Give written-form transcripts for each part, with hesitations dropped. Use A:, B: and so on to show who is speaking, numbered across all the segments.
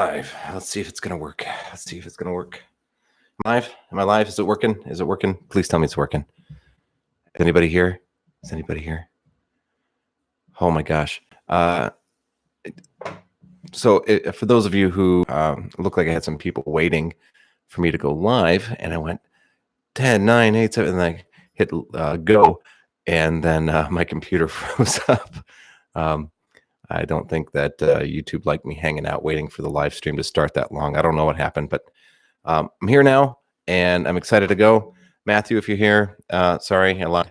A: Live. Let's see if it's gonna work. Let's see if it's gonna work. Live? Am I live? Is it working? Is it working? Please tell me it's working. Is anybody here? Is anybody here? Oh my gosh. For those of you who look like I had some people waiting for me to go live, and I went 10, 9, 8, 7, and I hit go, and then my computer froze up. I don't think that YouTube liked me hanging out waiting for the live stream to start that long. I don't know what happened, but I'm here now, and I'm excited to go. Matthew, if you're here, sorry, I lied.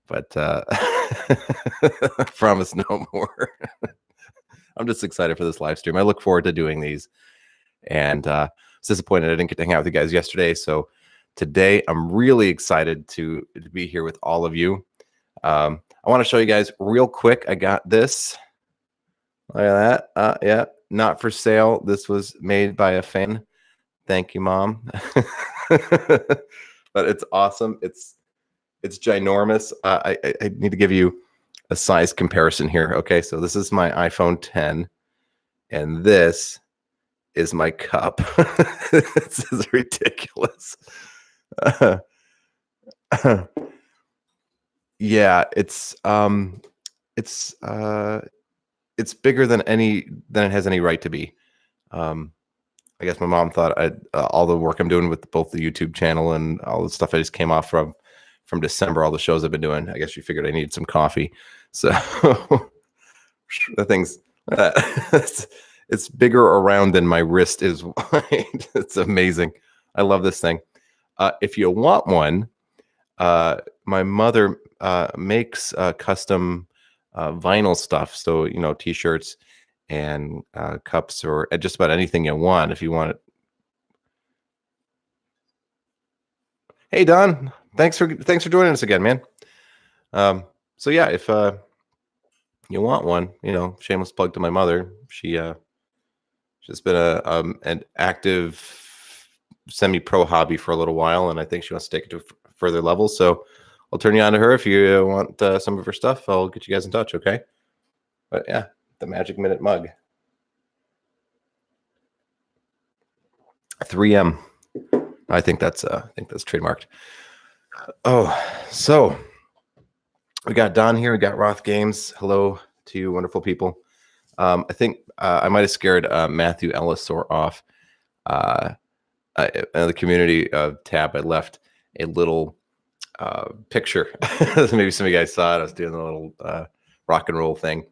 A: But I promise no more. I'm just excited for this live stream. I look forward to doing these. And I was disappointed I didn't get to hang out with you guys yesterday. So today I'm really excited to be here with all of you. I want to show you guys real quick. I got this. Look at that. Yeah, not for sale. This was made by a fan. Thank you, Mom. But it's awesome. It's ginormous. I need to give you a size comparison here. Okay, so this is my iPhone 10, and this is my cup. This is ridiculous. Yeah, it's bigger than it has any right to be. I guess my mom thought all the work I'm doing with both the YouTube channel and all the stuff I just came off from December, all the shows I've been doing, I guess she figured I needed some coffee. So the thing's it's bigger around than my wrist is wide. It's amazing. I love this thing. If you want one, my mother makes custom vinyl stuff. So, you know, t-shirts and cups or just about anything you want. If you want it. Hey, Don, thanks for joining us again, man. So yeah, if you want one, you know, shameless plug to my mother. She's been an active semi-pro hobby for a little while, and I think she wants to take it to a further level. So I'll turn you on to her. If you want some of her stuff, I'll get you guys in touch. Okay. But yeah, the Magic Minute mug. 3M. I think that's trademarked. Oh, so we got Don here. We got Roth Games. Hello to you, wonderful people. I think I might have scared Matthew Ellisor off. In the community tab, I left a little picture. Maybe some of you guys saw it. I was doing a little rock and roll thing.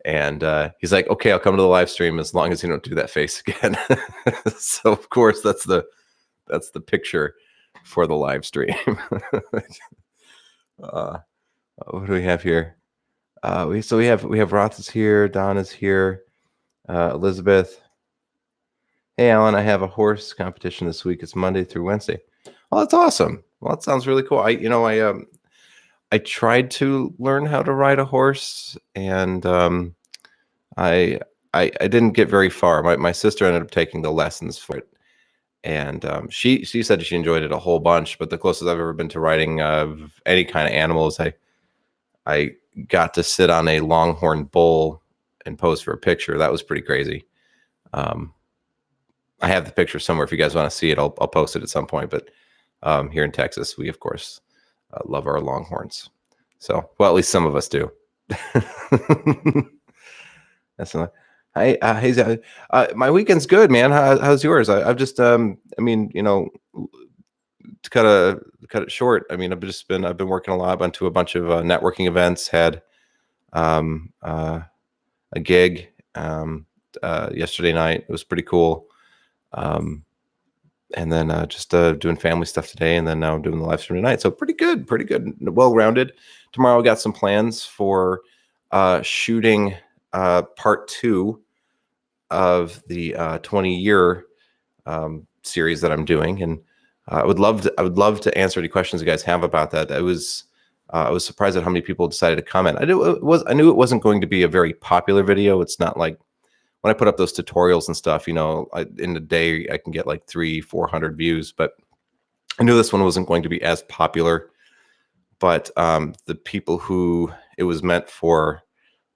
A: And he's like, okay, I'll come to the live stream as long as you don't do that face again. So of course that's the picture for the live stream. What do we have here? We have Roth is here, Don is here, Elizabeth. Hey Alan, I have a horse competition this week. It's Monday through Wednesday. Oh, that's awesome. Well, that sounds really cool. I tried to learn how to ride a horse, and I didn't get very far. My sister ended up taking the lessons for it, and she said she enjoyed it a whole bunch. But the closest I've ever been to riding of any kind of animals, I got to sit on a longhorn bull and pose for a picture. That was pretty crazy. I have the picture somewhere. If you guys want to see it, I'll post it at some point. But here in Texas, we of course love our longhorns. So, well, at least some of us do. That's not. Hey, my weekend's good, man. How's yours? I've just, I mean, you know, to cut it short. I mean, I've been working a lot onto a bunch of networking events. Had a gig yesterday night. It was pretty cool. And then just doing family stuff today, and then now I'm doing the live stream tonight. So pretty good, well-rounded. Tomorrow I got some plans for shooting part 2 of the 20-year series that I'm doing, and I would love to answer any questions you guys have about that. I was surprised at how many people decided to comment. I knew it wasn't going to be a very popular video. It's not like when I put up those tutorials and stuff, you know, in a day I can get like 300-400 views, but I knew this one wasn't going to be as popular. But the people who it was meant for,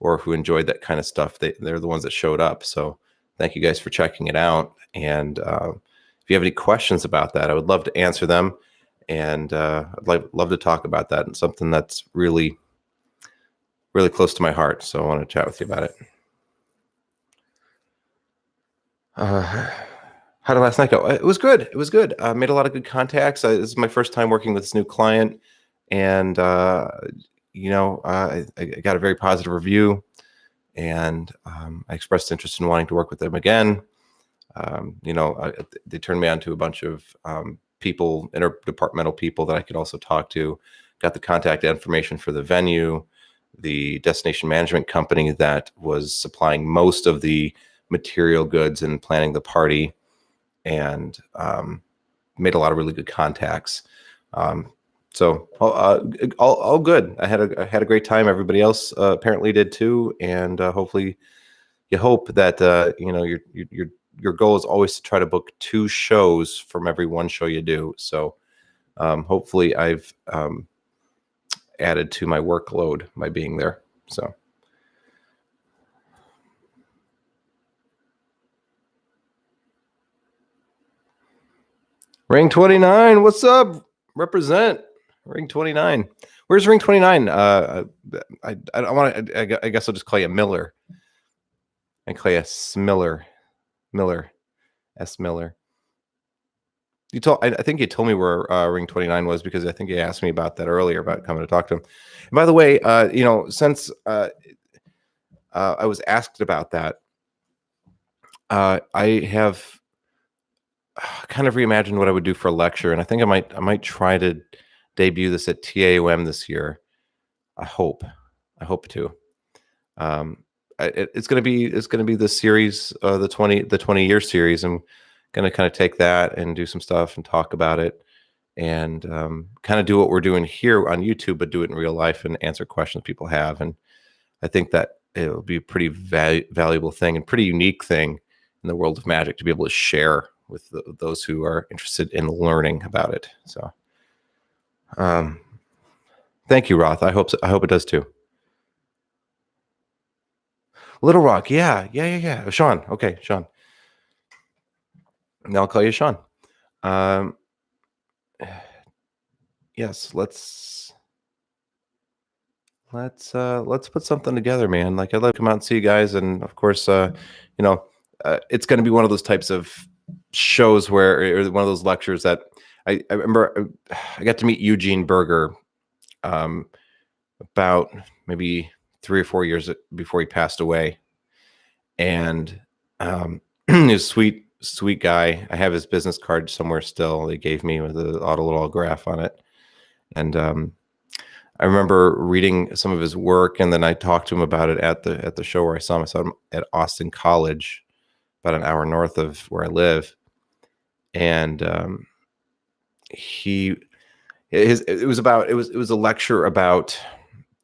A: or who enjoyed that kind of stuff, they're the ones that showed up. So thank you guys for checking it out. And if you have any questions about that, I would love to answer them. And I'd love to talk about that, and something that's really, really close to my heart. So I want to chat with you about it. How did last night go? It was good. It was good. I made a lot of good contacts. This is my first time working with this new client, and I got a very positive review, and I expressed interest in wanting to work with them again. They turned me on to a bunch of people, interdepartmental people that I could also talk to. Got the contact information for the venue, the destination management company that was supplying most of the material goods and planning the party, and made a lot of really good contacts. So all good. I had a great time. Everybody else apparently did too, and hopefully, you hope that your goal is always to try to book 2 shows from every 1 show you do. So hopefully I've added to my workload by being there. So Ring 29, what's up? Represent Ring 29. Where's Ring 29? I want to. I guess I'll just call you Miller. And call you Smiller. Miller. S. Miller. I think you told me where Ring 29 was, because I think you asked me about that earlier, about coming to talk to him. And by the way, since I was asked about that, I have kind of reimagined what I would do for a lecture, and I think I might try to debut this at TAOM this year. I hope to. It's going to be this series, the 20-year series. I'm going to kind of take that and do some stuff and talk about it, and kind of do what we're doing here on YouTube, but do it in real life and answer questions people have. And I think that it'll be a pretty valuable thing and pretty unique thing in the world of magic to be able to share with those who are interested in learning about it. So thank you, Roth. I hope it does too. Little Rock, yeah. Sean, okay, Sean. Now I'll call you Sean. Yes, let's put something together, man. Like, I'd love to come out and see you guys, and of course, it's going to be one of those types of shows or one of those lectures that I remember I got to meet Eugene Berger about maybe 3 or 4 years before he passed away, and he's a sweet guy. I have his business card somewhere still. They gave me with a little autograph on it, and I remember reading some of his work, and then I talked to him about it at the show where I saw him. I saw him at Austin College, about an hour north of where I live, and it was a lecture about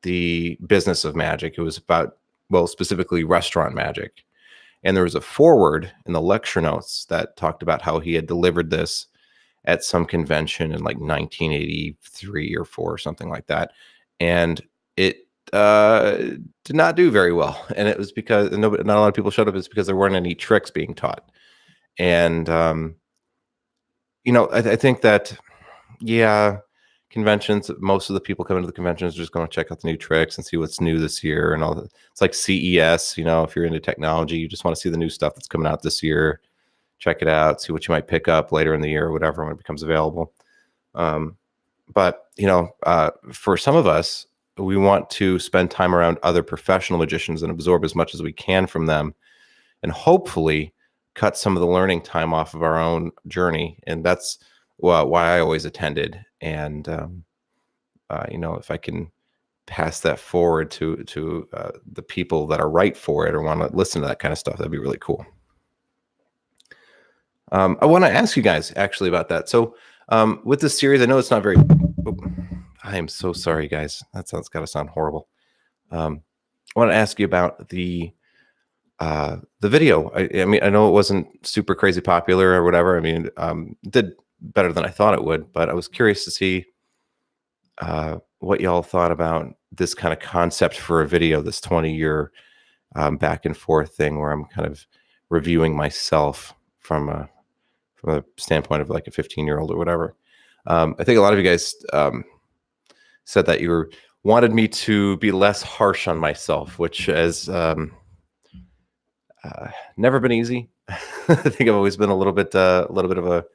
A: the business of magic. It was about, well, specifically restaurant magic. And there was a foreword in the lecture notes that talked about how he had delivered this at some convention in like 1983 or 4 or something like that. And it did not do very well. And it was because not a lot of people showed up. It's because there weren't any tricks being taught. And, I think that, yeah, conventions, most of the people coming to the conventions are just going to check out the new tricks and see what's new this year and all that. It's like CES, if you're into technology, you just want to see the new stuff that's coming out this year, check it out, see what you might pick up later in the year or whatever when it becomes available. But for some of us, we want to spend time around other professional magicians and absorb as much as we can from them, and hopefully cut some of the learning time off of our own journey. And that's why I always attended. And if I can pass that forward to the people that are right for it or want to listen to that kind of stuff, that'd be really cool. I want to ask you guys actually about that. So with this series, I know it's not very. I am so sorry, guys. That's got to sound horrible. I want to ask you about the video. I mean, I know it wasn't super crazy popular or whatever. I mean, it did better than I thought it would, but I was curious to see what y'all thought about this kind of concept for a video, this 20-year back and forth thing where I'm kind of reviewing myself from a standpoint of like a 15-year-old or whatever. I think a lot of you guys said that you wanted me to be less harsh on myself, which has never been easy. I think I've always been a little bit of a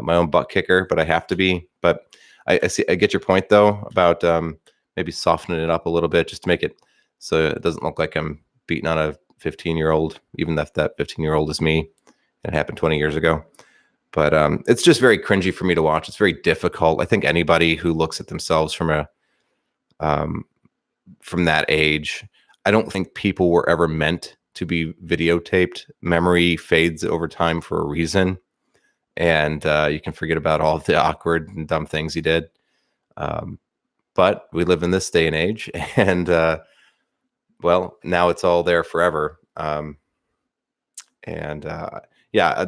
A: my own butt kicker, but I have to be. But I get your point though about maybe softening it up a little bit just to make it so it doesn't look like I'm beating on a 15-year-old, even if that 15-year-old is me. It happened 20 years ago. But it's just very cringy for me to watch. It's very difficult. I think anybody who looks at themselves from that age, I don't think people were ever meant to be videotaped. Memory fades over time for a reason, and you can forget about all the awkward and dumb things you did. But we live in this day and age, and well, now it's all there forever. Yeah,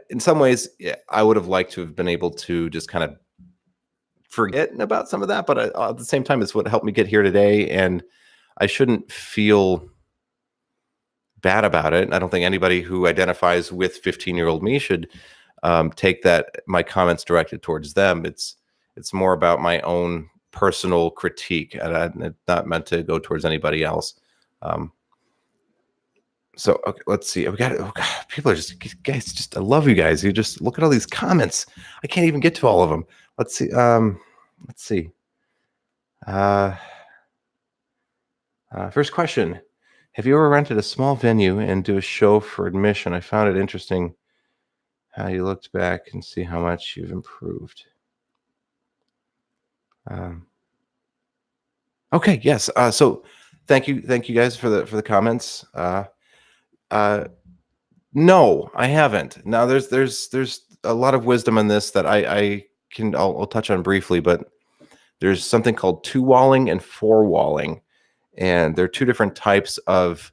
A: in some ways, I would have liked to have been able to just kind of forget about some of that, but at the same time, it's what helped me get here today, and I shouldn't feel bad about it. I don't think anybody who identifies with 15-year-old me should take my comments directed towards them. It's more about my own personal critique, and it's not meant to go towards anybody else. So okay, let's see. People are just guys. Just I love you guys. You just look at all these comments. I can't even get to all of them. Let's see. Let's see. First question: have you ever rented a small venue and do a show for admission? I found it interesting how you looked back and see how much you've improved. Okay. Yes. So thank you guys for the comments. No, I haven't. Now there's a lot of wisdom in this that I'll touch on briefly, but there's something called two-walling and four-walling, and they're two different types of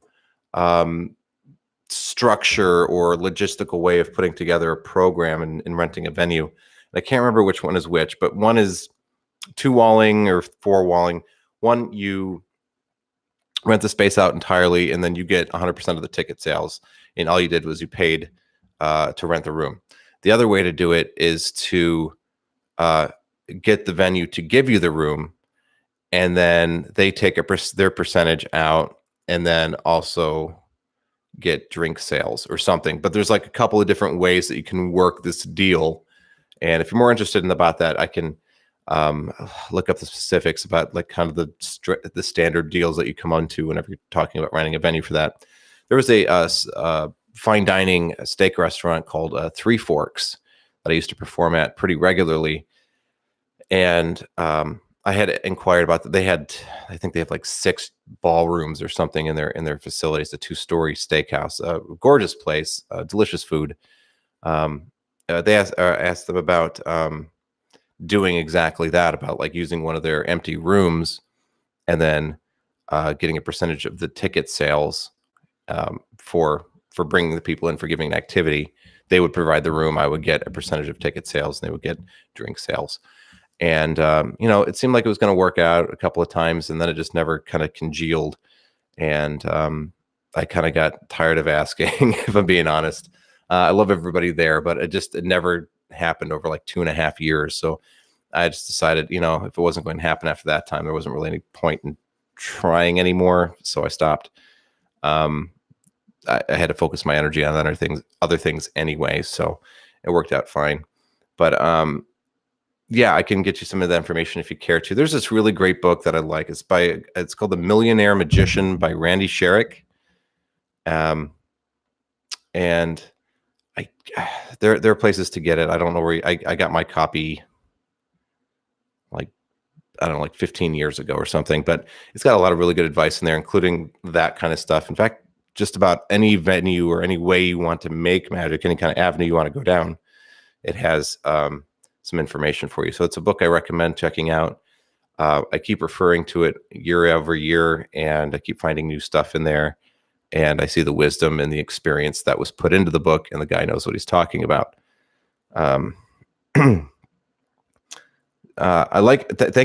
A: structure or logistical way of putting together a program and renting a venue. And I can't remember which one is which, but one is two-walling or four-walling. One, you rent the space out entirely, and then you get 100% of the ticket sales. And all you did was you paid to rent the room. The other way to do it is to get the venue to give you the room, and then they take their percentage out, and then also get drink sales or something. But there's like a couple of different ways that you can work this deal. And if you're more interested about that, I can look up the specifics about like kind of the standard deals that you come onto whenever you're talking about renting a venue for that. There was a fine dining steak restaurant called Three Forks that I used to perform at pretty regularly, and I had inquired about that. I think they have like 6 ballrooms or something in their facility. It's a 2-story steakhouse, gorgeous place, delicious food. They asked them about doing exactly that, about like using one of their empty rooms and then getting a percentage of the ticket sales for bringing the people in, for giving an activity. They would provide the room. I would get a percentage of ticket sales, and they would get drink sales. And it seemed like it was going to work out a couple of times, and then it just never kind of congealed. And I kind of got tired of asking, if I'm being honest. I love everybody there, but it never happened over like 2.5 years. So I just decided, if it wasn't going to happen after that time, there wasn't really any point in trying anymore. So I stopped. I had to focus my energy on other things anyway. So it worked out fine. But yeah, I can get you some of that information if you care to. There's this really great book that I like. It's called The Millionaire Magician by Randy Sherrick. And there are places to get it. I don't know where I got my copy like 15 years ago or something, but it's got a lot of really good advice in there, including that kind of stuff. In fact, just about any venue or any way you want to make magic, any kind of avenue you want to go down, it has some information for you. So it's a book I recommend checking out. I keep referring to it year over year, and I keep finding new stuff in there. And I see the wisdom and the experience that was put into the book, and the guy knows what he's talking about. Thank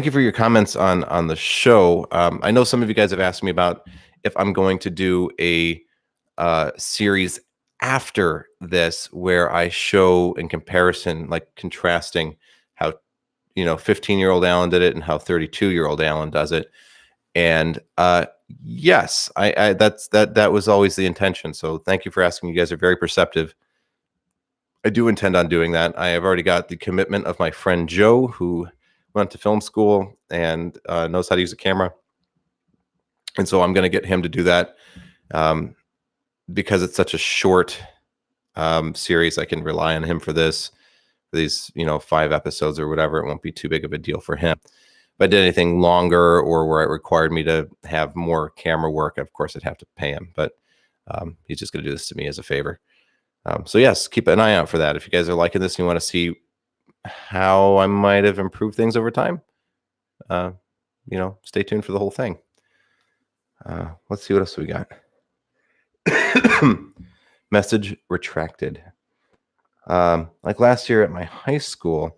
A: you for your comments on the show. I know some of you guys have asked me about if I'm going to do a series after this where I show in comparison, like contrasting how 15-year-old Alan did it and how 32-year-old Alan does it. And yes, I that was always the intention. So thank you for asking. You guys are very perceptive. I do intend on doing that. I have already got the commitment of my friend Joe, who went to film school and knows how to use a camera. And so I'm going to get him to do that because it's such a short series. I can rely on him for these 5 episodes or whatever. It won't be too big of a deal for him. If I did anything longer or where it required me to have more camera work, of course I'd have to pay him. But he's just going to do this to me as a favor. So yes, keep an eye out for that. If you guys are liking this and you want to see how I might have improved things over time, stay tuned for the whole thing. Let's see what else we got. Message retracted. Like last year at my high school,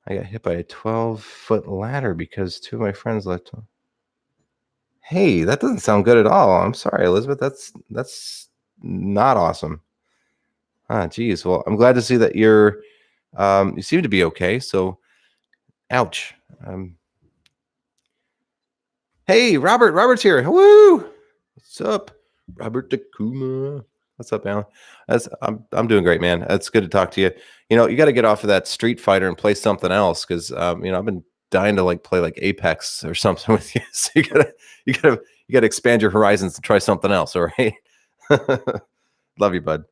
A: I got hit by a 12-foot ladder because 2 of my friends left. Hey, that doesn't sound good at all. I'm sorry, Elizabeth. That's not awesome. Geez. Well, I'm glad to see that you seem to be okay. So, ouch. Hey, Robert. Robert's here. Woo! What's up, Robert Takuma? What's up, Alan? I'm doing great, man. It's good to talk to you. You got to get off of that Street Fighter and play something else because I've been dying to play like Apex or something with you. So you gotta expand your horizons and try something else. All right. Love you, bud.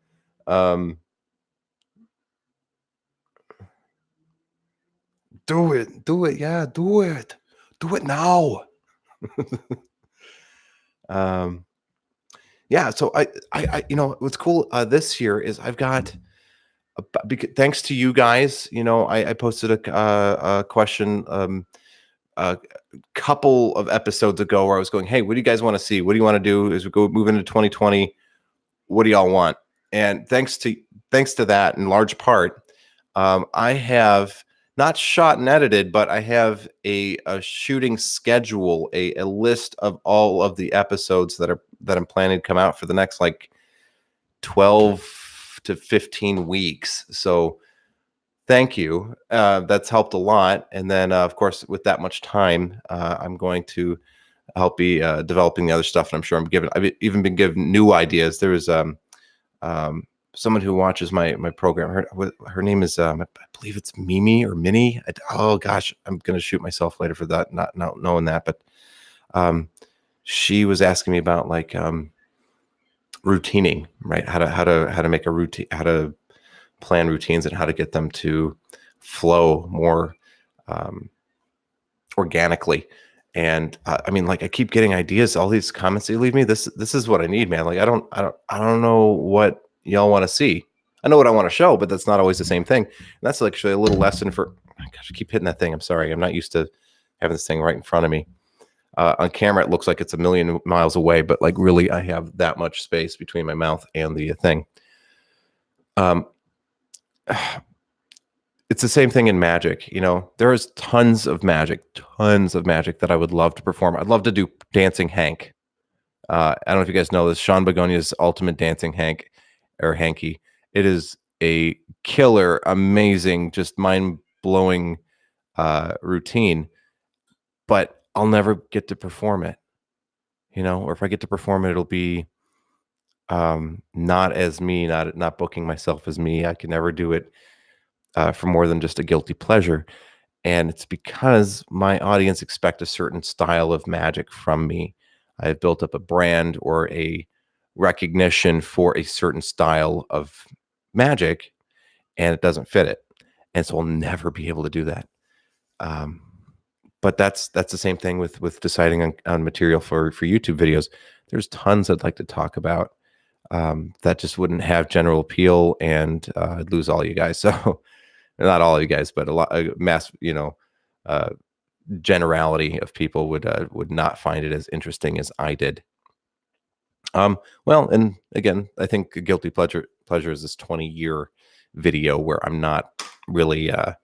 A: Do it. Yeah, do it now. Yeah. So I what's cool this year is I've got, thanks to you guys, I posted a question a couple of episodes ago where I was going, hey, what do you guys want to see? What do you want to do as we move into 2020? What do y'all want? And thanks to that, in large part, I have not shot and edited, but I have a shooting schedule, a list of all of the episodes that I'm planning to come out for the next 12 to 15 weeks. So thank you. That's helped a lot. And then, of course, with that much time, I'm going to help be developing the other stuff. And I'm sure I've even been given new ideas. There was someone who watches my program. Her name is, I believe it's Mimi or Minnie. Oh gosh, I'm going to shoot myself later for that, not knowing that. But she was asking me about routining, right? How to make a routine, how to plan routines and how to get them to flow more organically. And I keep getting ideas, all these comments that you leave me. This is what I need, man. I don't know what y'all want to see. I know what I want to show, but that's not always the same thing. And that's actually a little lesson for, oh gosh, I keep hitting that thing. I'm sorry. I'm not used to having this thing right in front of me. On camera, it looks like it's a million miles away, but really I have that much space between my mouth and the thing. It's the same thing in magic. There is tons of magic that I would love to perform. I'd love to do Dancing Hank. I don't know if you guys know this, Sean Begonia's Ultimate Dancing Hank or Hanky. It is a killer, amazing, just mind-blowing routine, but I'll never get to perform it, or if I get to perform it, it'll be not as me, not booking myself as me. I can never do it for more than just a guilty pleasure. And it's because my audience expect a certain style of magic from me. I've built up a brand or a recognition for a certain style of magic, and it doesn't fit it. And so I'll never be able to do that. But that's the same thing with deciding on material for YouTube videos. There's tons I'd like to talk about that just wouldn't have general appeal, and I'd lose all you guys. So not all of you guys, but a mass, generality of people would not find it as interesting as I did. Well, and again, I think a guilty pleasure is this 20-year video where I'm not really, I'm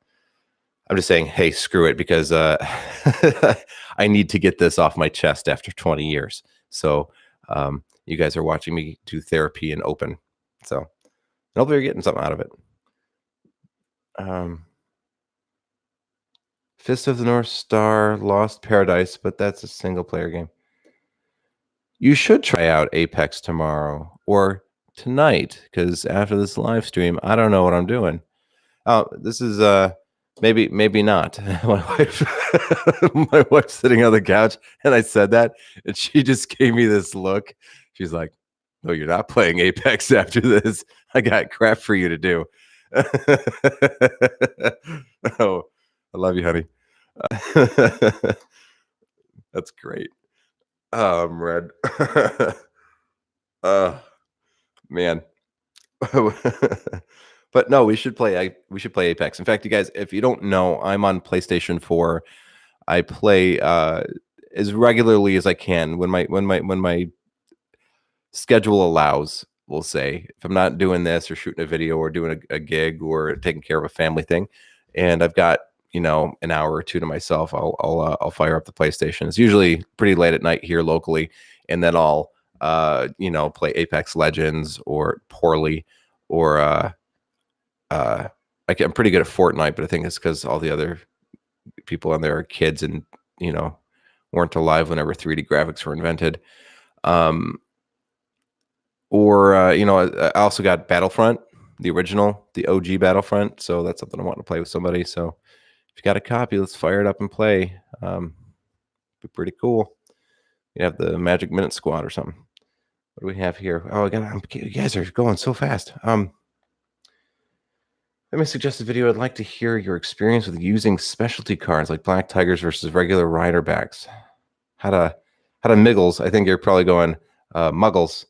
A: just saying, hey, screw it, because I need to get this off my chest after 20 years. So you guys are watching me do therapy and open. So hopefully you're getting something out of it. Fist of the North Star, Lost Paradise, but that's a single player game. You should try out Apex tomorrow or tonight, because after this live stream, I don't know what I'm doing. Oh, this is maybe not. My wife's sitting on the couch, and I said that, and she just gave me this look. She's like, "No, you're not playing Apex after this. I got crap for you to do." Oh, I love you, honey. That's great. I'm red. Man. But no, we should play Apex. In fact, you guys, if you don't know, I'm on PlayStation 4. I play as regularly as I can when my schedule allows, we'll say. If I'm not doing this or shooting a video or doing a gig or taking care of a family thing, and I've got, an hour or two to myself, I'll fire up the PlayStation. It's usually pretty late at night here locally, and then I'll play Apex Legends or Poorly, or I'm pretty good at Fortnite, but I think it's because all the other people on there are kids and weren't alive whenever 3D graphics were invented. I also got Battlefront, the original, the OG Battlefront. So that's something I want to play with somebody. So if you got a copy, let's fire it up and play. Be pretty cool. You have the Magic Minute Squad or something. What do we have here? Oh, you guys are going so fast. Let me suggest a video. I'd like to hear your experience with using specialty cards like Black Tigers versus regular rider backs. How to Miggles. I think you're probably going Muggles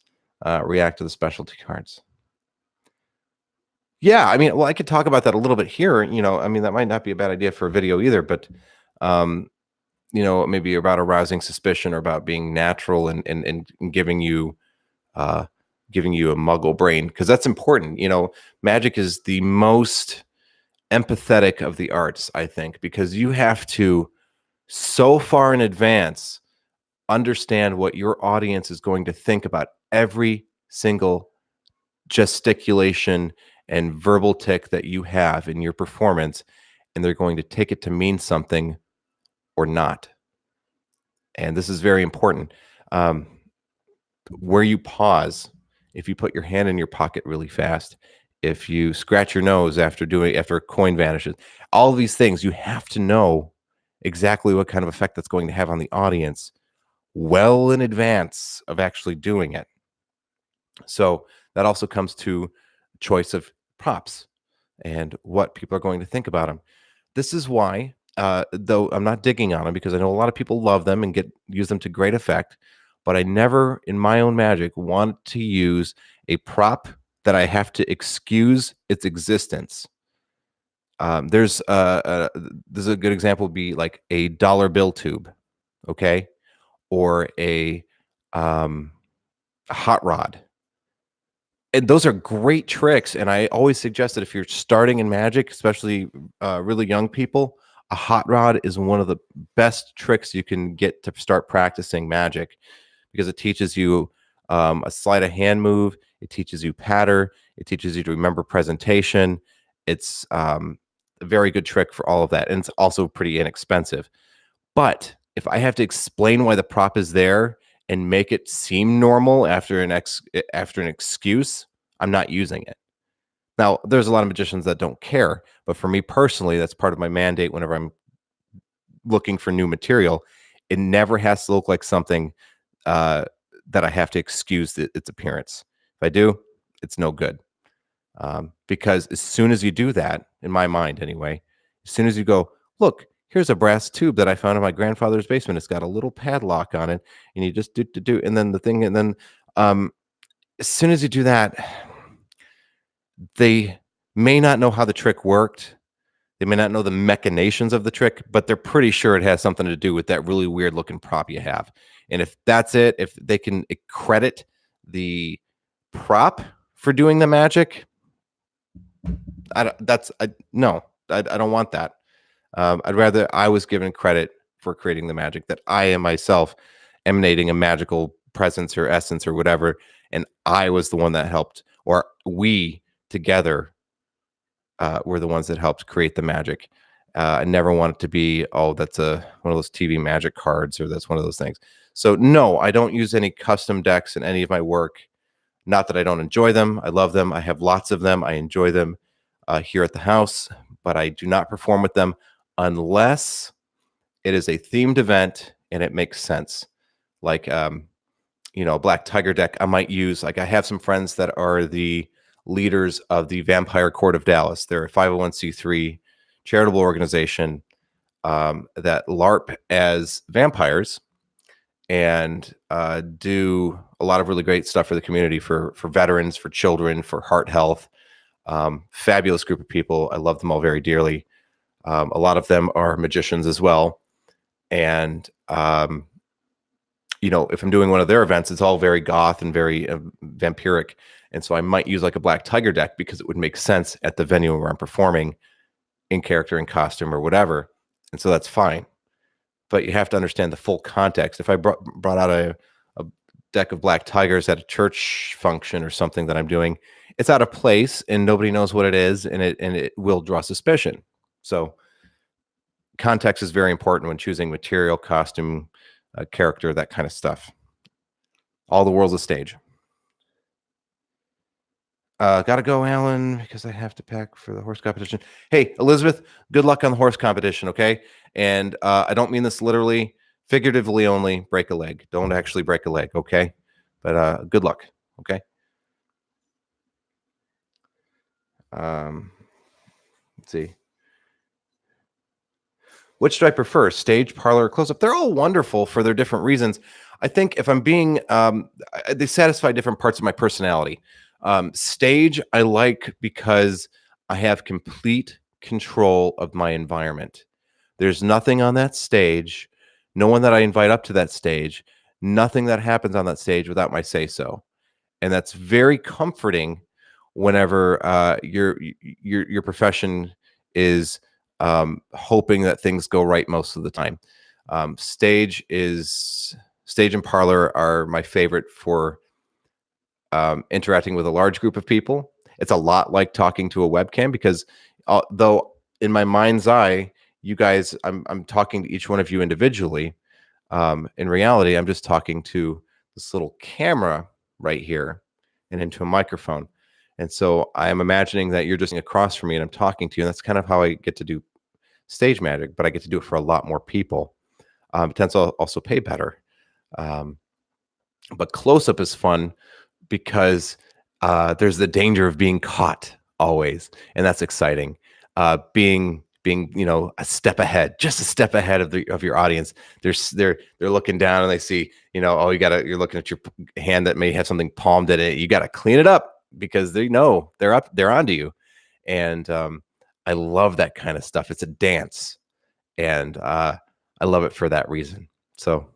A: react to the specialty cards. Yeah, I could talk about that a little bit here. That might not be a bad idea for a video either, but maybe about arousing suspicion or about being natural and giving you a Muggle brain, because that's important. Magic is the most empathetic of the arts, I think, because you have to so far in advance understand what your audience is going to think about every single gesticulation and verbal tick that you have in your performance, and they're going to take it to mean something or not. And this is very important. Where you pause, if you put your hand in your pocket really fast, if you scratch your nose after a coin vanishes, all of these things, you have to know exactly what kind of effect that's going to have on the audience well in advance of actually doing it. So that also comes to choice of props and what people are going to think about them. This is why, though I'm not digging on them, because I know a lot of people love them and use them to great effect, but I never in my own Magic want to use a prop that I have to excuse its existence. There's a good example would be like a dollar bill tube, okay, or a hot rod. And those are great tricks. And I always suggest that if you're starting in Magic, especially really young people, a hot rod is one of the best tricks you can get to start practicing Magic, because it teaches you a sleight of hand move. It teaches you patter. It teaches you to remember presentation. It's a very good trick for all of that. And it's also pretty inexpensive. But if I have to explain why the prop is there and make it seem normal after an excuse, I'm not using it. Now, there's a lot of magicians that don't care, but for me personally, that's part of my mandate whenever I'm looking for new material. It never has to look like something that I have to excuse its appearance. If I do, it's no good. Because as soon as you do that, in my mind anyway, as soon as you go, look, here's a brass tube that I found in my grandfather's basement. It's got a little padlock on it, and you just do, and then as soon as you do that, they may not know how the trick worked. They may not know the machinations of the trick, but they're pretty sure it has something to do with that really weird looking prop you have. And if that's it, if they can credit the prop for doing the magic, I don't want that. I'd rather I was given credit for creating the magic, that I am myself emanating a magical presence or essence or whatever, and I was the one that helped, or we together were the ones that helped create the magic. I never want it to be, oh, that's one of those TV magic cards, or that's one of those things. So no, I don't use any custom decks in any of my work. Not that I don't enjoy them. I love them. I have lots of them. I enjoy them here at the house, but I do not perform with them unless it is a themed event and it makes sense. Like, a Black Tiger deck I might use. Like, I have some friends that are the leaders of the Vampire Court of Dallas. They're a 501c3 charitable organization that LARP as vampires and do a lot of really great stuff for the community, for veterans, for children, for heart health. Fabulous group of people. I love them all very dearly. A lot of them are magicians as well. And, if I'm doing one of their events, it's all very goth and very vampiric. And so I might use like a Black Tiger deck because it would make sense at the venue where I'm performing in character, in costume, or whatever. And so that's fine. But you have to understand the full context. If I brought out a deck of Black Tigers at a church function or something that I'm doing, it's out of place and nobody knows what it is, and it will draw suspicion. So context is very important when choosing material, costume, character, that kind of stuff. All the world's a stage. Gotta go, Alan, because I have to pack for the horse competition. Hey, Elizabeth, good luck on the horse competition, okay? And I don't mean this literally, figuratively only. Break a leg. Don't actually break a leg, okay? But good luck, okay? Let's see. Which do I prefer, stage, parlor, or close-up? They're all wonderful for their different reasons. I think if I'm being, they satisfy different parts of my personality. Stage, I like because I have complete control of my environment. There's nothing on that stage, no one that I invite up to that stage, nothing that happens on that stage without my say-so. And that's very comforting whenever your profession is hoping that things go right most of the time. Stage and parlor are my favorite for interacting with a large group of people. It's a lot like talking to a webcam because though in my mind's eye, you guys, I'm talking to each one of you individually. In reality, I'm just talking to this little camera right here and into a microphone. And so I'm imagining that you're just across from me and I'm talking to you. And that's kind of how I get to do stage magic, but I get to do it for a lot more people. It tends to also pay better. But close-up is fun because there's the danger of being caught always. And that's exciting. Being a step ahead, just a step ahead of your audience. They're looking down and they see, you're looking at your hand that may have something palmed in it. You got to clean it up because they know they're onto you. And I love that kind of stuff. It's a dance, and I love it for that reason. So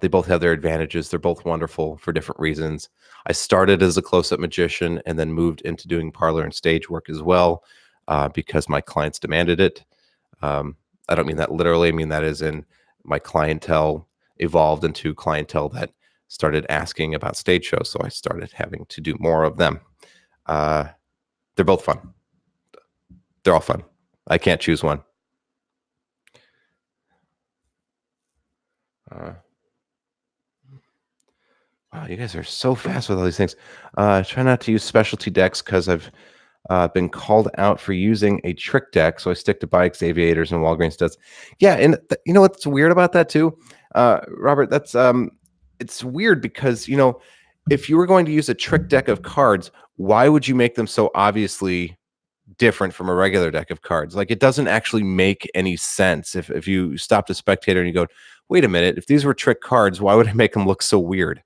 A: they both have their advantages. They're both wonderful for different reasons. I started as a close-up magician and then moved into doing parlor and stage work as well. Because my clients demanded it. I don't mean that literally. I mean that as in my clientele evolved into clientele that started asking about stage shows. So I started having to do more of them. They're both fun. They're all fun. I can't choose one. Wow, you guys are so fast with all these things. Try not to use specialty decks because I've been called out for using a trick deck, so I stick to bikes, aviators, and Walgreens studs. Yeah, and you know what's weird about that too, Robert? That's it's weird because if you were going to use a trick deck of cards, why would you make them so obviously different from a regular deck of cards? Like, it doesn't actually make any sense. If you stop the spectator and you go, wait a minute, if these were trick cards, why would I make them look so weird?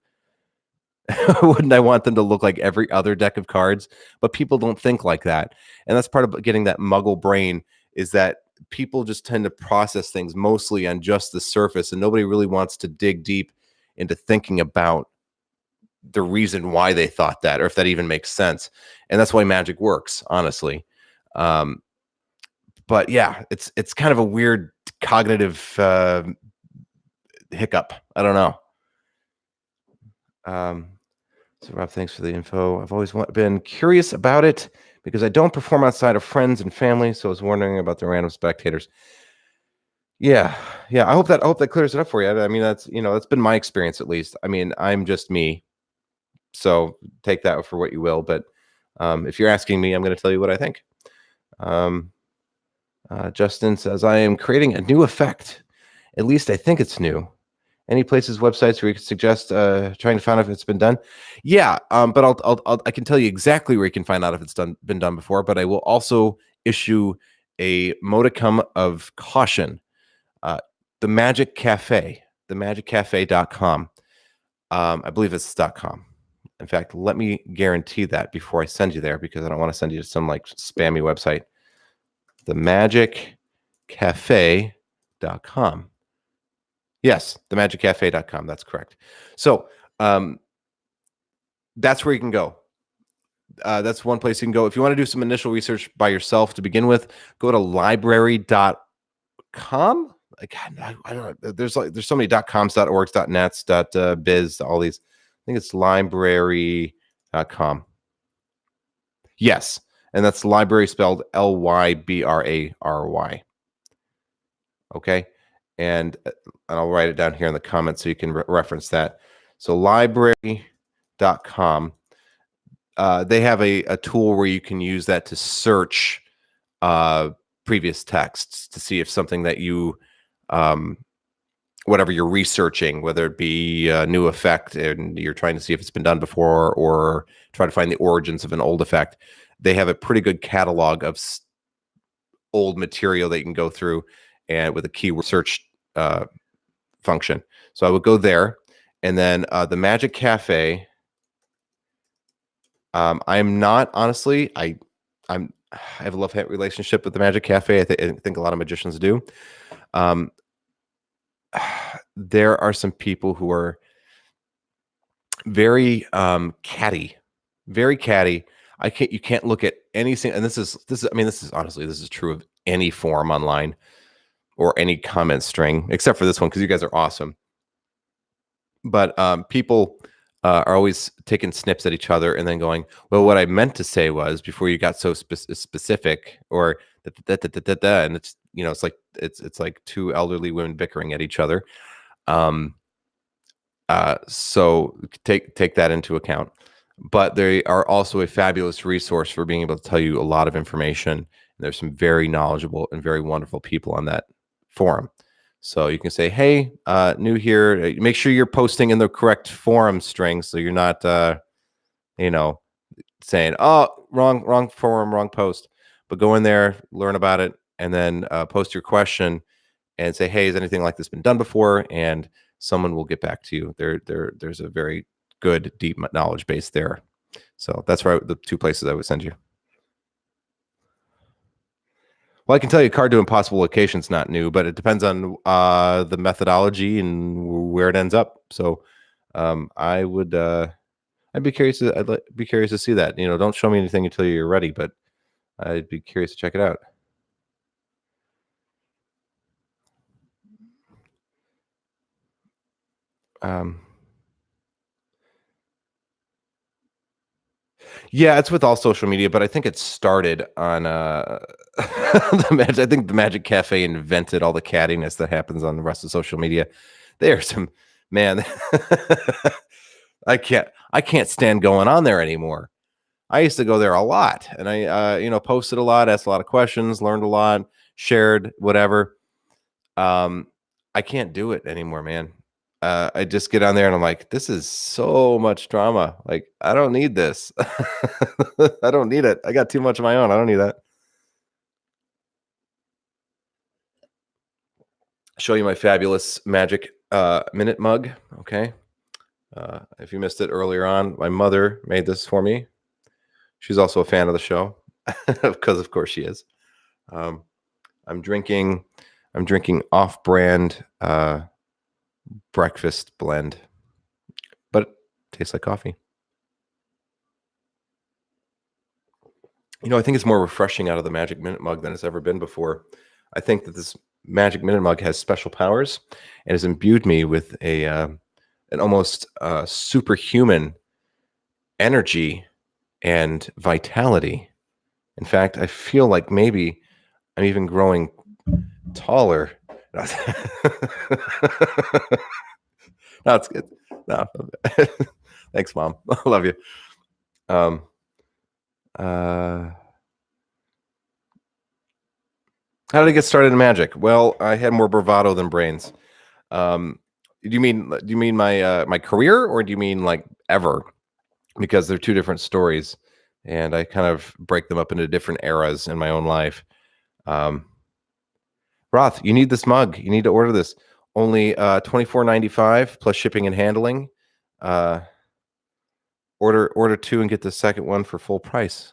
A: Wouldn't I want them to look like every other deck of cards? But people don't think like that. And that's part of getting that muggle brain, is that people just tend to process things mostly on just the surface, and nobody really wants to dig deep into thinking about the reason why they thought that, or if that even makes sense. And that's why magic works, honestly. But yeah, it's kind of a weird cognitive hiccup. I don't know. So Rob, thanks for the info. I've always been curious about it because I don't perform outside of friends and family, so I was wondering about the random spectators. Yeah, yeah. I hope that clears it up for you. I mean, that's been my experience at least. I mean, I'm just me, so take that for what you will. But if you're asking me, I'm going to tell you what I think. Um, Justin says I am creating a new effect. At least I think it's new. Any places, websites where you could suggest trying to find out if it's been done? Yeah, but I can tell you exactly where you can find out if it's been done before. But I will also issue a modicum of caution. Uh, the Magic Cafe, themagiccafe.com. I believe it's .com. In fact, let me guarantee that before I send you there because I don't want to send you to some like spammy website. Themagiccafe.com. Yes, themagiccafe.com. That's correct. So that's where you can go. That's one place you can go. If you want to do some initial research by yourself to begin with, go to library.com. God, I don't know. There's so many .coms, .orgs, .nets, .biz, all these. I think it's library.com. Yes, and that's library spelled Lybrary. Okay, and I'll write it down here in the comments so you can reference that. So library.com. They have a tool where you can use that to search previous texts to see if something that you whatever you're researching, whether it be a new effect and you're trying to see if it's been done before or try to find the origins of an old effect, they have a pretty good catalog of old material that you can go through and with a keyword search function. So I would go there, and then the Magic Cafe. I'm not honestly. I have a love-hate relationship with the Magic Cafe. I think a lot of magicians do. There are some people who are very catty, very catty. You can't look at anything, and this is honestly, this is true of any forum online or any comment string, except for this one, because you guys are awesome. But people are always taking snips at each other and then going, well, what I meant to say was before you got so specific, or and it's it's like two elderly women bickering at each other. So take that into account. But they are also a fabulous resource for being able to tell you a lot of information. And there's some very knowledgeable and very wonderful people on that forum. So you can say, hey, new here. Make sure you're posting in the correct forum string so you're not, saying, oh, wrong forum, wrong post. But go in there, learn about it, and then post your question and say, hey, has anything like this been done before? And someone will get back to you. There's a very good, deep knowledge base there. So that's where the two places I would send you. Well, I can tell you card to impossible location is not new, but it depends on the methodology and where it ends up. So I'd be curious to see that. Don't show me anything until you're ready, but I'd be curious to check it out. Yeah, it's with all social media, but I think it started on I think the Magic Cafe invented all the cattiness that happens on the rest of social media. There's some man. I can't stand going on there anymore. I used to go there a lot, and I posted a lot, asked a lot of questions, learned a lot, shared whatever. I can't do it anymore, man. I just get on there and I'm like, this is so much drama. Like, I don't need this. I don't need it. I got too much of my own. I don't need that. Show you my fabulous Magic Minute mug. Okay. If you missed it earlier on, my mother made this for me. She's also a fan of the show because, of course, she is. I'm drinking off-brand breakfast blend, but it tastes like coffee. I think it's more refreshing out of the Magic Minute mug than it's ever been before. I think that this Magic Minute mug has special powers and has imbued me with a an almost superhuman energy and vitality. In fact, I feel like maybe I'm even growing taller. No, it's good. No. Thanks, Mom. I love you. How did I get started in magic? Well, I had more bravado than brains. Do you mean my my career, or do you mean like ever? Because they're two different stories, and I kind of break them up into different eras in my own life. Roth, you need this mug. You need to order this. Only $24.95 plus shipping and handling. Order two and get the second one for full price.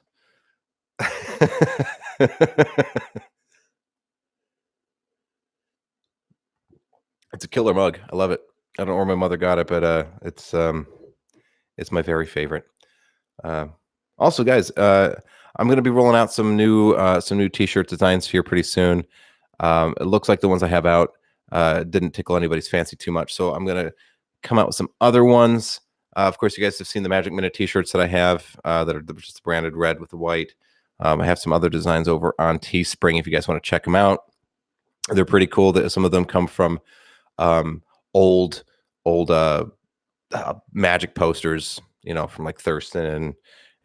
A: It's a killer mug. I love it. I don't know where my mother got it, but it's my very favorite. Also, guys, I'm going to be rolling out some new T-shirt designs here pretty soon. It looks like the ones I have out didn't tickle anybody's fancy too much, so I'm going to come out with some other ones. Of course, you guys have seen the Magic Minute T-shirts that I have that are just branded red with the white. I have some other designs over on Teespring if you guys want to check them out. They're pretty cool. That some of them come from old Magic posters, you know, from like Thurston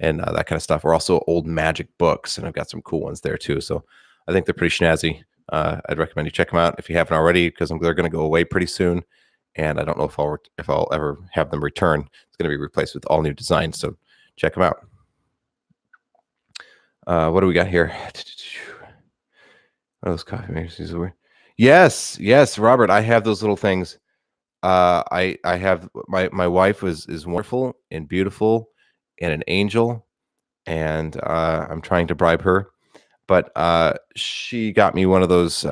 A: and that kind of stuff. Or also old Magic books, and I've got some cool ones there too. So I think they're pretty snazzy. I'd recommend you check them out if you haven't already, because they're going to go away pretty soon, and I don't know if I'll ever have them return. It's going to be replaced with all new designs. So check them out. What do we got here? Oh, those coffee makers. Yes, Robert. I have those little things. I have my wife is wonderful and beautiful and an angel, and I'm trying to bribe her, but she got me one of those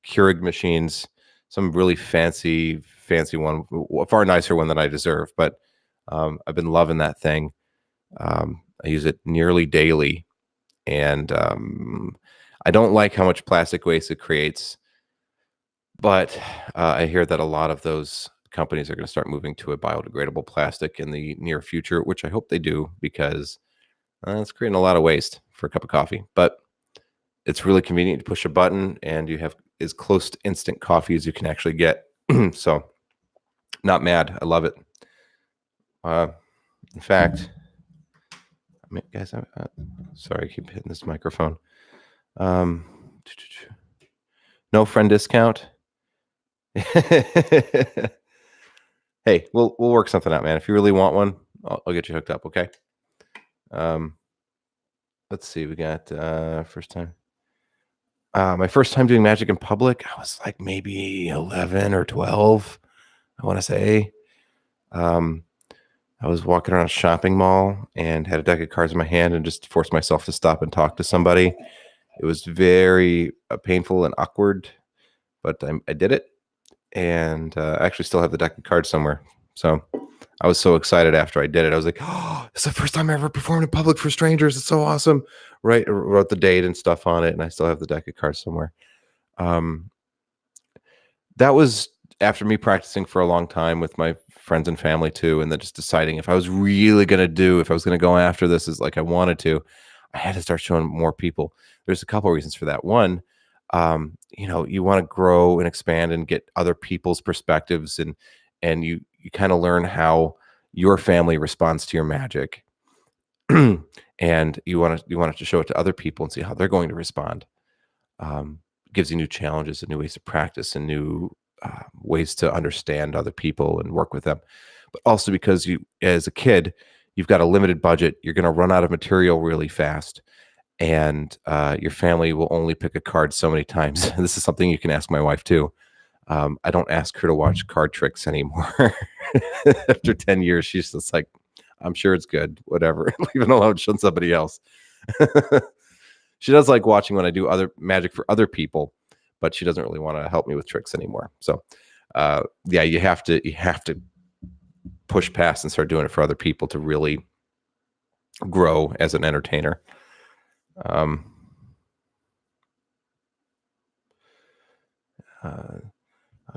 A: Keurig machines, some really fancy one, far nicer one than I deserve. But I've been loving that thing. I use it nearly daily, and I don't like how much plastic waste it creates. But I hear that a lot of those companies are going to start moving to a biodegradable plastic in the near future, which I hope they do, because it's creating a lot of waste for a cup of coffee. But it's really convenient to push a button, and you have as close to instant coffee as you can actually get. So, not mad. I love it. In fact, guys, sorry, I keep hitting this microphone. No friend discount. Hey, we'll work something out, man. If you really want one, I'll get you hooked up. Okay. Let's see. We got first time. My first time doing magic in public, I was like maybe 11 or 12. I want to say. I was walking around a shopping mall and had a deck of cards in my hand and just forced myself to stop and talk to somebody. It was very painful and awkward, but I did it. And I actually still have the deck of cards somewhere. So I was so excited after I did it. I was like, oh, it's the first time I ever performed in public for strangers. It's so awesome. Right. I wrote the date and stuff on it, and I still have the deck of cards somewhere. That was after me practicing for a long time with my friends and family too, and then just deciding if I was really going to go after this as like I wanted to, I had to start showing more people. There's a couple of reasons for that. One, you want to grow and expand and get other people's perspectives, and you kind of learn how your family responds to your magic. And you want to show it to other people and see how they're going to respond. Gives you new challenges and new ways to practice and new ways to understand other people and work with them. But also because you, as a kid, you've got a limited budget, you're going to run out of material really fast. And your family will only pick a card so many times. This is something you can ask my wife too. I don't ask her to watch card tricks anymore. After 10 years, she's just like, I'm sure it's good, whatever. Leave it alone, show somebody else. She does like watching when I do other magic for other people, but she doesn't really want to help me with tricks anymore. So yeah, you have to push past and start doing it for other people to really grow as an entertainer.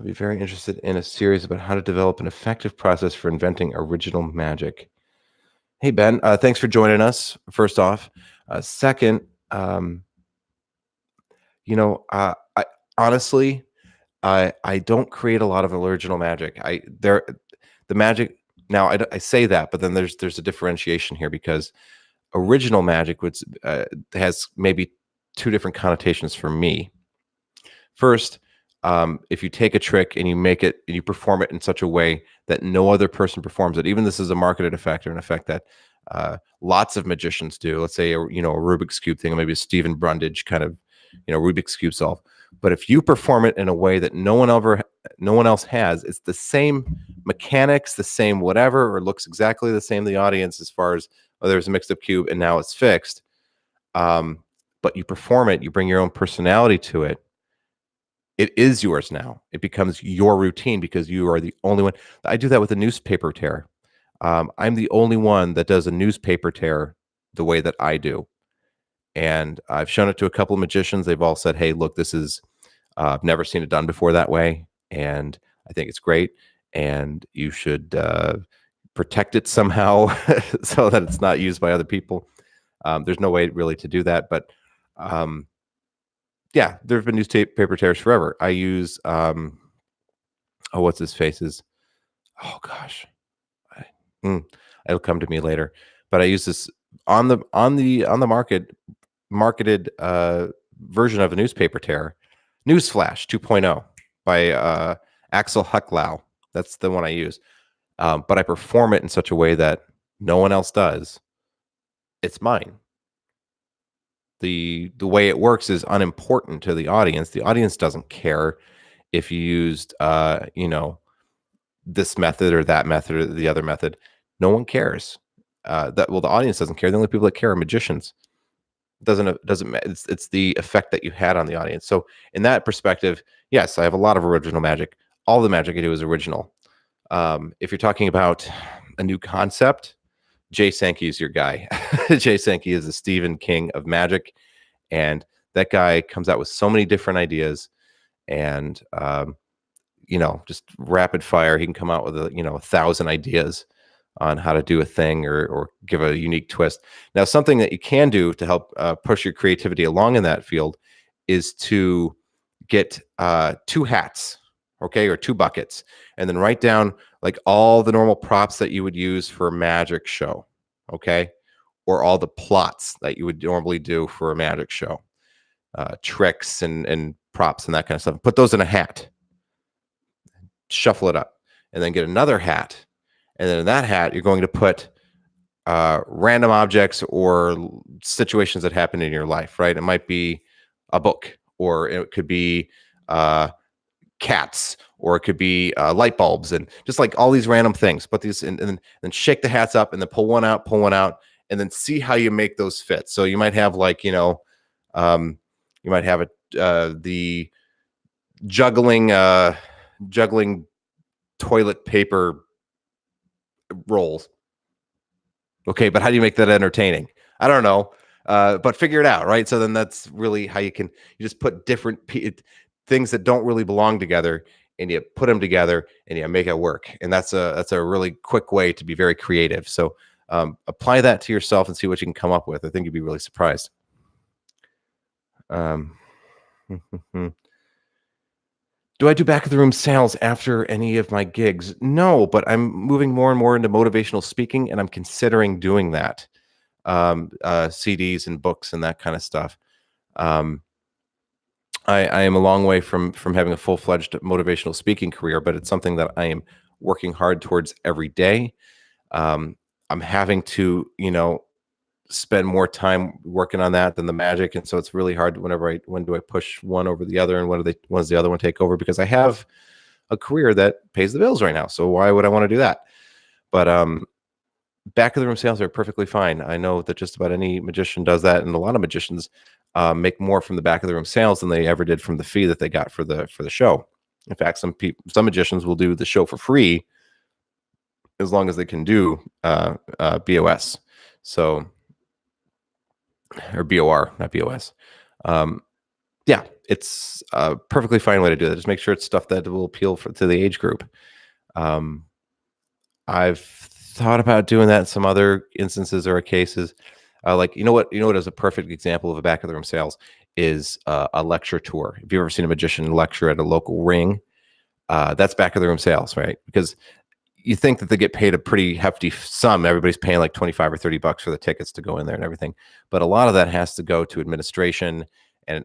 A: I'd be very interested in a series about how to develop an effective process for inventing original magic. Hey, Ben, thanks for joining us, first off. Second, I honestly, I don't create a lot of original magic. The magic now I say that, but then there's a differentiation here because original magic has maybe two different connotations for me. First, if you take a trick and you make it and you perform it in such a way that no other person performs it, even this is a marketed effect or an effect that lots of magicians do. Let's say a Rubik's cube thing, or maybe a Stephen Brundage kind of Rubik's cube solve. But if you perform it in a way that no one else has, it's the same mechanics, the same whatever, or looks exactly the same to the audience as far as whether it's a mixed up cube and now it's fixed. But you perform it, you bring your own personality to it. It is yours now. It becomes your routine because you are the only one. I do that with a newspaper tear. I'm the only one that does a newspaper tear the way that I do. And I've shown it to a couple of magicians. They've all said, hey, look, this is, I've never seen it done before that way. And I think it's great. And you should protect it somehow so that it's not used by other people. There's no way really to do that. But yeah, there have been newspaper tears forever. I use, what's his face's? Oh gosh, it'll come to me later. But I use this on the marketed version of a newspaper tear, Newsflash 2.0 by Axel Hucklau. That's the one I use. But I perform it in such a way that no one else does. It's mine. The way it works is unimportant to the audience. The audience doesn't care if you used this method or that method or the other method. No one cares. The audience doesn't care. The only people that care are magicians. Doesn't it's the effect that you had on the audience. So in that perspective, yes, I have a lot of original magic. All the magic I do is original. If you're talking about a new concept, Jay Sankey is your guy. Jay Sankey is the Stephen King of magic, and that guy comes out with so many different ideas, and just rapid fire. He can come out with 1,000 ideas on how to do a thing or give a unique twist. Now, something that you can do to help push your creativity along in that field is to get 2 hats, okay, or 2 buckets, and then write down like all the normal props that you would use for a magic show, okay, or all the plots that you would normally do for a magic show, tricks and props and that kind of stuff. Put those in a hat, shuffle it up, and then get another hat. And then in that hat, you're going to put random objects or situations that happen in your life, right? It might be a book, or it could be cats, or it could be light bulbs, and just like all these random things. Put these in, and then shake the hats up, and then pull one out, and then see how you make those fit. So you might have you might have the juggling toilet paper rolls. Okay, but how do you make that entertaining? I don't know, but figure it out, right? So then that's really how you just put different things that don't really belong together, and you put them together and you make it work. And that's a really quick way to be very creative. So apply that to yourself and see what you can come up with. I think you'd be really surprised. Do I do back of the room sales after any of my gigs? No, but I'm moving more and more into motivational speaking, and I'm considering doing that. CDs and books and that kind of stuff. I am a long way from having a full-fledged motivational speaking career, but it's something that I am working hard towards every day. I'm having to, spend more time working on that than the magic, and so it's really hard when do I push one over the other, and when does the other one take over, because I have a career that pays the bills right now, so why would I want to do that? But back of the room sales are perfectly fine. I know that just about any magician does that, and a lot of magicians make more from the back of the room sales than they ever did from the fee that they got for the show. In fact, some magicians will do the show for free as long as they can do BOS. So, or BOR, not BOS. Yeah, it's a perfectly fine way to do that. Just make sure it's stuff that will appeal to the age group. Um, I've thought about doing that in some other instances or cases. Like, you know what is a perfect example of a back of the room sales is a lecture tour. If you've ever seen a magician lecture at a local ring, that's back of the room sales, right? Because you think that they get paid a pretty hefty sum. Everybody's paying like 25 or 30 bucks for the tickets to go in there and everything. But a lot of that has to go to administration and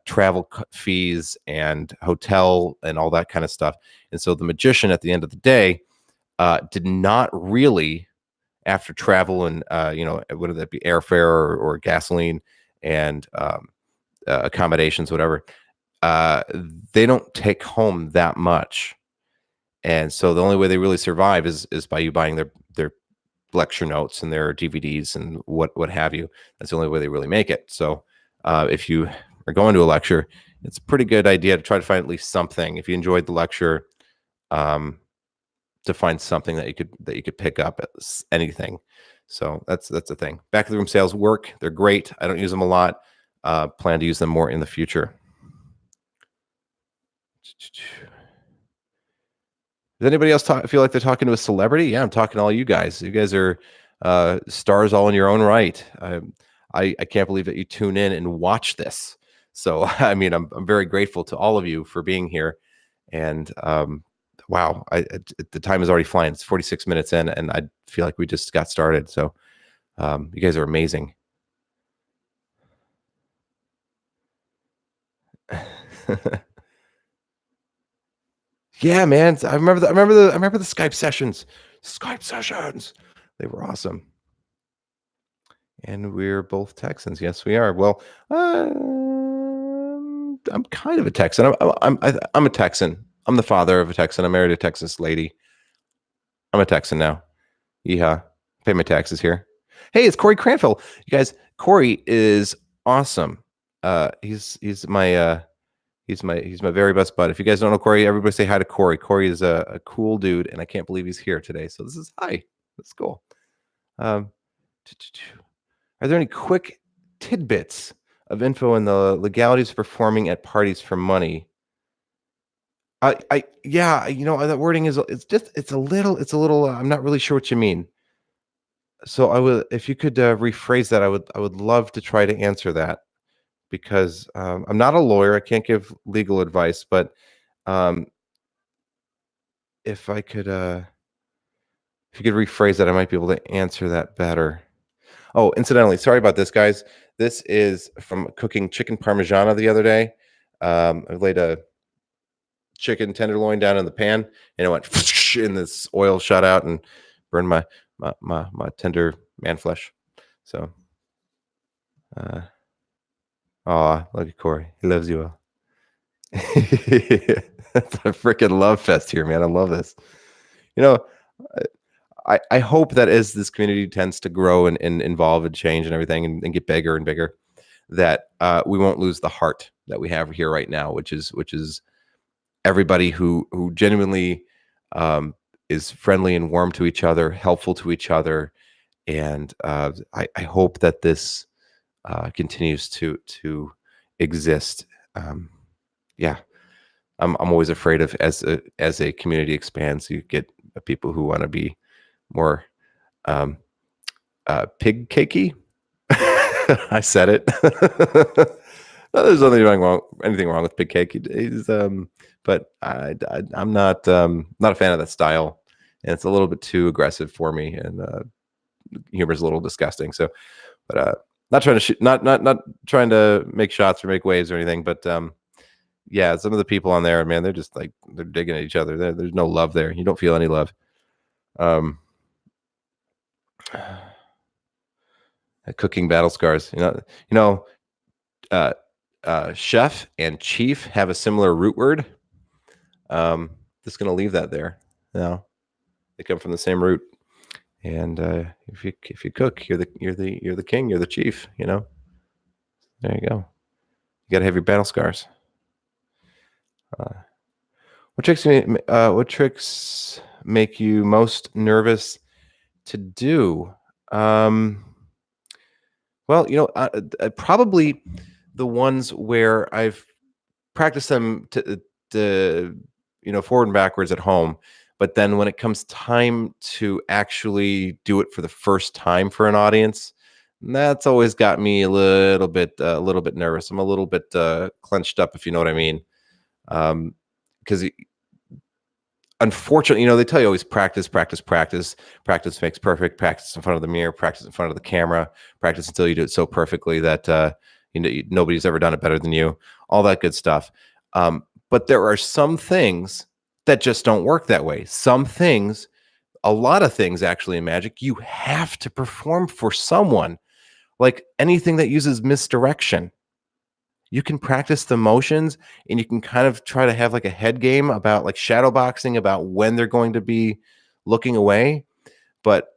A: travel fees and hotel and all that kind of stuff. And so the magician at the end of the day did not really, after travel and, whether that be airfare or gasoline and accommodations, whatever, uh, they don't take home that much. And so the only way they really survive is by you buying their lecture notes and their DVDs and what have you. That's the only way they really make it. So if you are going to a lecture, it's a pretty good idea to try to find at least something. If you enjoyed the lecture, to find something that you could pick up, anything. So that's the thing. Back of the room sales work. They're great. I don't use them a lot. Plan to use them more in the future. Does anybody else feel like they're talking to a celebrity? Yeah, I'm talking to all you guys. You guys are stars all in your own right. I can't believe that you tune in and watch this. So I mean, I'm very grateful to all of you for being here. And wow, the time is already flying. It's 46 minutes in, and I feel like we just got started. So you guys are amazing. Yeah, man. I remember the Skype sessions. Skype sessions. They were awesome. And we're both Texans. Yes, we are. Well, I'm kind of a Texan. I'm a Texan. I'm the father of a Texan. I married a Texas lady. I'm a Texan now. Yeehaw. Pay my taxes here. Hey, it's Corey Cranfield. You guys, Corey is awesome. He's my he's my very best bud. If you guys don't know Corey, everybody say hi to Corey. Corey is a cool dude, and I can't believe he's here today. So this is hi. That's cool. Um, Are there any quick tidbits of info in the legalities of performing at parties for money? Yeah, that wording is it's a little. I'm not really sure what you mean. So I would, if you could rephrase that, I would love to try to answer that because I'm not a lawyer. I can't give legal advice, but um, if I could, if you could rephrase that, I might be able to answer that better. Oh, incidentally, sorry about this, guys. This is from cooking chicken parmigiana the other day. I laid a chicken tenderloin down in the pan, and it went and this oil shot out and burned my tender man flesh. So, look at Corey. He loves you all. It's a freaking love fest here, man. I love this. You know, I hope that as this community tends to grow and evolve and change and everything and get bigger and bigger, that we won't lose the heart that we have here right now, which is everybody who genuinely is friendly and warm to each other, helpful to each other, and I hope that this continues to exist. Yeah, I'm always afraid of as a community expands, you get people who want to be more pig cakey. I said it. No, there's anything wrong with pig cake. But I'm not a fan of that style, and it's a little bit too aggressive for me, and humor is a little disgusting. So, but not trying to not trying to make shots or make waves or anything, but yeah, some of the people on there, man, they're just like they're digging at each other. There's no love there. You don't feel any love. Cooking battle scars. Chef and chief have a similar root word. Just gonna leave that there. No, they come from the same root. And if you cook, you're the king. You're the chief. There you go. You gotta have your battle scars. What tricks make you most nervous to do? Well, probably the ones where I've practiced them to forward and backwards at home, but then when it comes time to actually do it for the first time for an audience, that's always got me a little bit nervous. I'm a little bit clenched up, if you know what I mean. Because unfortunately, they tell you always practice, practice, practice. Practice makes perfect. Practice in front of the mirror. Practice in front of the camera. Practice until you do it so perfectly that nobody's ever done it better than you. All that good stuff. But there are some things that just don't work that way. Some things, a lot of things actually in magic, you have to perform for someone. Like anything that uses misdirection. You can practice the motions and you can kind of try to have like a head game about like shadow boxing about when they're going to be looking away. But,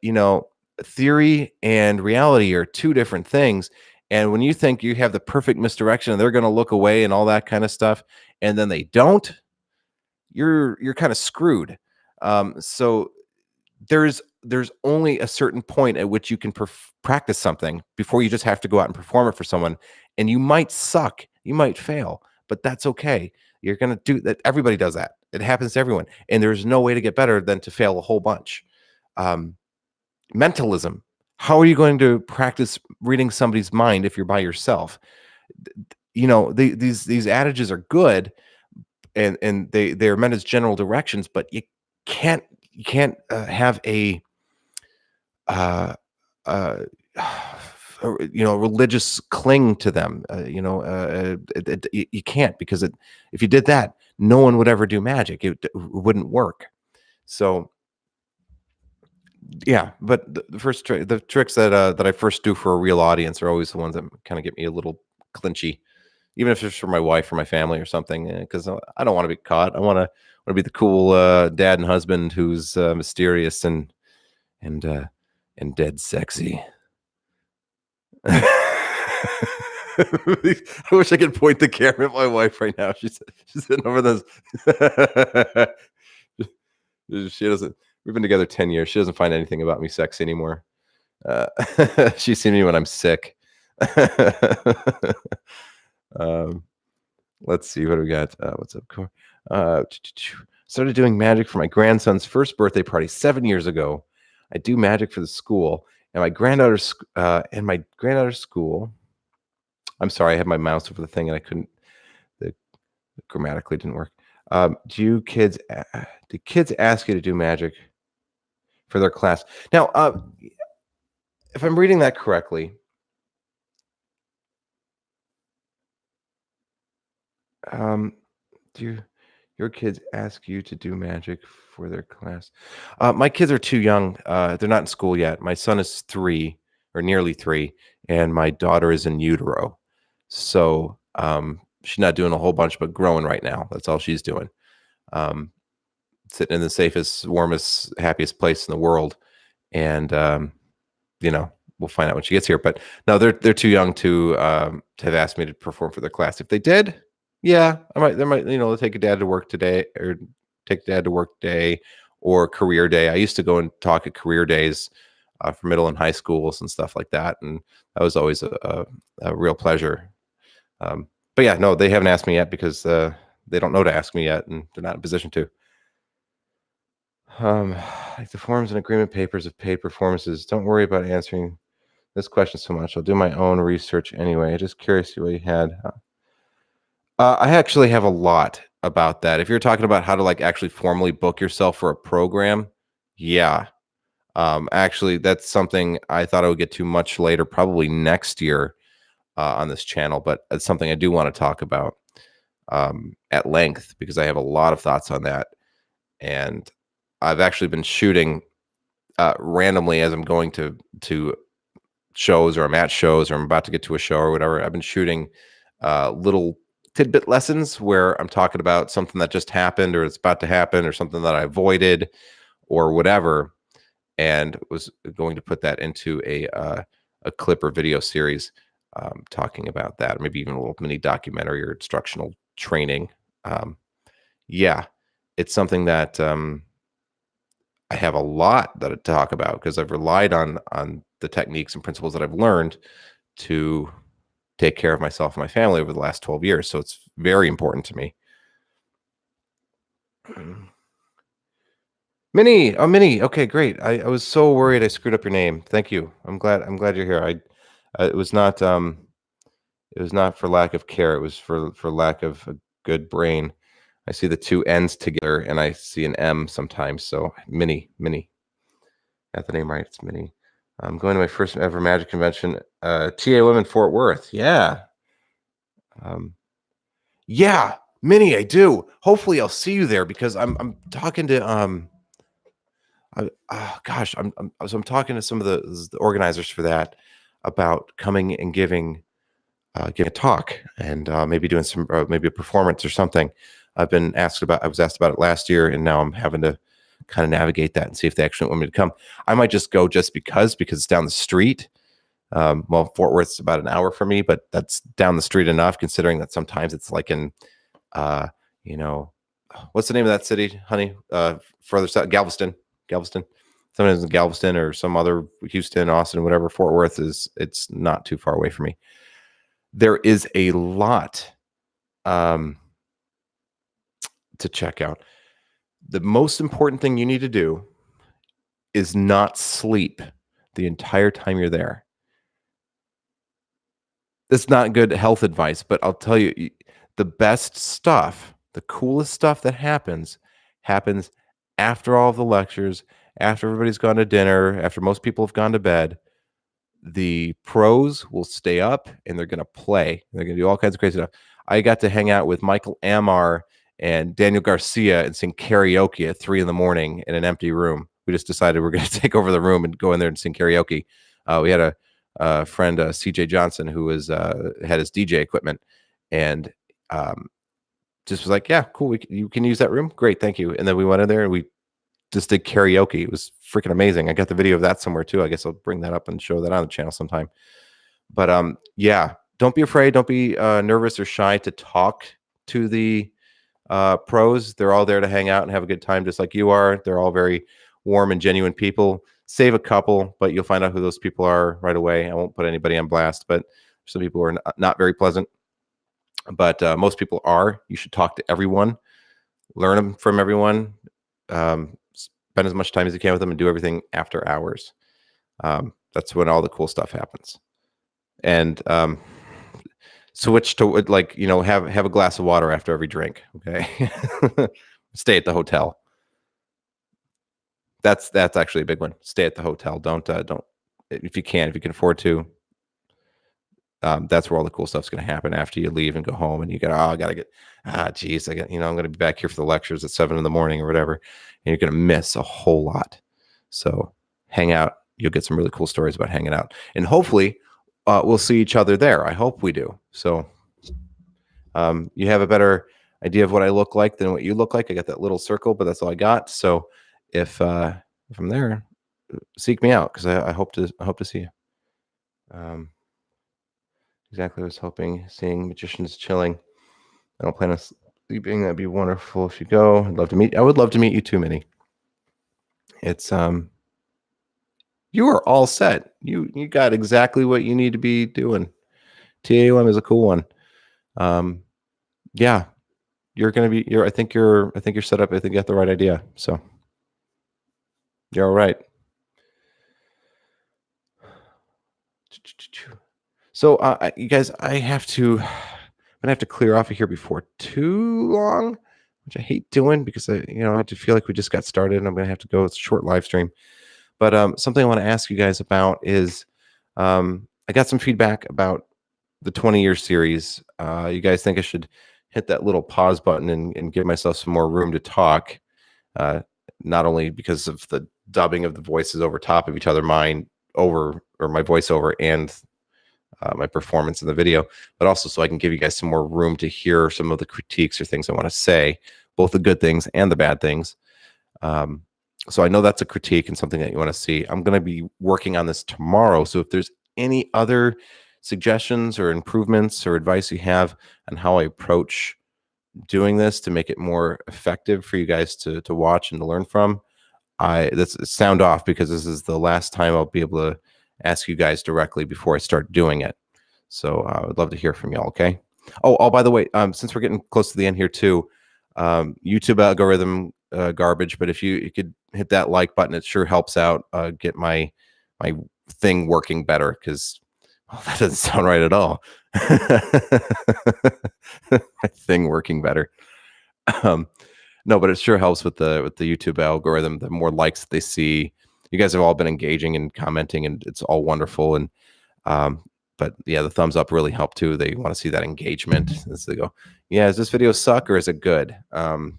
A: theory and reality are two different things. And when you think you have the perfect misdirection and they're going to look away and all that kind of stuff, and then they don't, you're kind of screwed. So there's only a certain point at which you can practice something before you just have to go out and perform it for someone. And you might suck, you might fail, but that's okay. You're going to do that. Everybody does that. It happens to everyone. And there's no way to get better than to fail a whole bunch. Mentalism. How are you going to practice reading somebody's mind if you're by yourself? These adages are good, and they're meant as general directions, but you can't have a religious cling to them. You can't, because if you did that, no one would ever do magic. It wouldn't work. So yeah, but the tricks that I first do for a real audience are always the ones that kind of get me a little clinchy, even if it's for my wife or my family or something, because I don't want to be caught. I want to be the cool dad and husband who's mysterious and dead sexy. I wish I could point the camera at my wife right now. She's sitting over this. She doesn't. We've been together 10 years. She doesn't find anything about me sexy anymore. She's seen me when I'm sick. Let's see what do we got. What's up, Cor? Started doing magic for my grandson's first birthday party 7 years ago. I do magic for the school and my granddaughter's school. I'm sorry, I had my mouse over the thing and I couldn't. The grammatically didn't work. Do kids ask you to do magic for their class? Now, if I'm reading that correctly, do your kids ask you to do magic for their class? My kids are too young. They're not in school yet. My son is 3 or nearly 3, and my daughter is in utero. So she's not doing a whole bunch, but growing right now. That's all she's doing. Sitting in the safest, warmest, happiest place in the world. And, we'll find out when she gets here. But no, they're too young to have asked me to perform for their class. If they did, yeah, they might, they'll take a dad to work today, or take dad to work day, or career day. I used to go and talk at career days for middle and high schools and stuff like that. And that was always a real pleasure. But yeah, no, they haven't asked me yet because they don't know to ask me yet, and they're not in a position to. Like the forms and agreement papers of paid performances. Don't worry about answering this question so much. I'll do my own research anyway. Just curious what you had. I actually have a lot about that. If you're talking about how to like actually formally book yourself for a program, yeah. Actually, that's something I thought I would get to much later, probably next year on this channel. But it's something I do want to talk about at length, because I have a lot of thoughts on that. And I've actually been shooting randomly as I'm going to shows, or I'm at shows, or I'm about to get to a show or whatever. I've been shooting little tidbit lessons where I'm talking about something that just happened, or it's about to happen, or something that I avoided, or whatever, and was going to put that into a clip or video series talking about that, or maybe even a little mini documentary or instructional training. Yeah, it's something that I have a lot that I talk about, because I've relied on the techniques and principles that I've learned to take care of myself and my family over the last 12 years. So it's very important to me. Minnie. Oh, Minnie. Okay, great. I was so worried I screwed up your name. Thank you. I'm glad you're here. It was not for lack of care. It was for lack of a good brain. I see the two N's together and I see an M sometimes. So Minnie. Got the name right. It's Minnie. I'm going to my first ever magic convention. TAOM in Fort Worth. Yeah. Yeah, Minnie, I do. Hopefully I'll see you there because I'm talking to I'm talking to some of the organizers for that about coming and giving a talk and maybe doing some maybe a performance or something. I was asked about it last year, and now I'm having to kind of navigate that and see if they actually want me to come. I might just go just because it's down the street. Well, Fort Worth's about an hour for me, but that's down the street enough considering that sometimes it's like in you know, what's the name of that city, honey? Further south, Galveston. Sometimes in Galveston or some other Houston, Austin, whatever. Fort Worth it's not too far away from me. There is a lot to check out. The most important thing you need to do is not sleep the entire time you're there. That's not good health advice, but I'll tell you, the best stuff, the coolest stuff that happens after all of the lectures, after everybody's gone to dinner, after most people have gone to bed. The pros will stay up and they're going to play. They're going to do all kinds of crazy stuff. I got to hang out with Michael Amar and Daniel Garcia and sing karaoke at 3 a.m. in an empty room. We just decided we're going to take over the room and go in there and sing karaoke. We had a friend, CJ Johnson, who had his DJ equipment and just was like, yeah, cool. You can use that room. Great. Thank you. And then we went in there and we just did karaoke. It was freaking amazing. I got the video of that somewhere too. I guess I'll bring that up and show that on the channel sometime. But yeah, don't be afraid. Don't be nervous or shy to talk to the pros. They're all there to hang out and have a good time, just like you are. They're all very warm and genuine people. Save a couple, but you'll find out who those people are right away. I won't put anybody on blast, but some people are not very pleasant. But most people are. You should talk to everyone, learn from everyone. Spend as much time as you can with them and do everything after hours. That's when all the cool stuff happens. And switch to have a glass of water after every drink. Okay. Stay at the hotel. That's actually a big one. Stay at the hotel. Don't if you can afford to. That's where all the cool stuff's going to happen after you leave and go home and you go, I'm going to be back here for the lectures at 7 a.m. or whatever. And you're going to miss a whole lot. So hang out. You'll get some really cool stories about hanging out. And hopefully we'll see each other there. I hope we do. So you have a better idea of what I look like than what you look like. I got that little circle, but that's all I got. So if I'm there, seek me out because I hope to see you. Exactly. I was seeing Magicians Chilling. I don't plan on sleeping. That'd be wonderful if you go. I would love to meet you too, Minnie. It's you are all set. You got exactly what you need to be doing. TAOM is a cool one. Yeah. I think you're set up. I think you got the right idea. So you're all right. So, you guys, I'm gonna have to clear off of here before too long, which I hate doing because I have to feel like we just got started and I'm gonna have to go. It's a short live stream, but something I want to ask you guys about is I got some feedback about the 20-year series. You guys think I should hit that little pause button and give myself some more room to talk, not only because of the dubbing of the voices over top of each other, my voiceover and my performance in the video, but also so I can give you guys some more room to hear some of the critiques or things I want to say, both the good things and the bad things. So I know that's a critique and something that you want to see. I'm going to be working on this tomorrow. So if there's any other suggestions or improvements or advice you have on how I approach doing this to make it more effective for you guys to watch and to learn from, that's sound off because this is the last time I'll be able to ask you guys directly before I start doing it. So I would love to hear from y'all. Okay. Oh, by the way, since we're getting close to the end here too, YouTube algorithm garbage, but if you could hit that like button, it sure helps out get my thing working better, because that doesn't sound right at all. My thing working better. Um, no, but it sure helps with the YouTube algorithm. The more likes that they see, you guys have all been engaging and commenting, and it's all wonderful. And but yeah, the thumbs up really help too. They want to see that engagement as they go, yeah, does this video suck or is it good?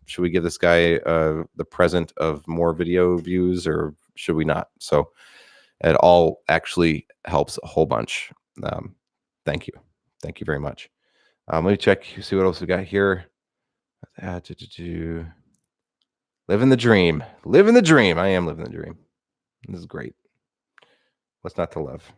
A: Should we give this guy the present of more video views, or should we not? So it all actually helps a whole bunch. Thank you. Thank you very much. Let me check, see what else we got here. Living the dream. Living the dream. I am living the dream. This is great. What's not to love?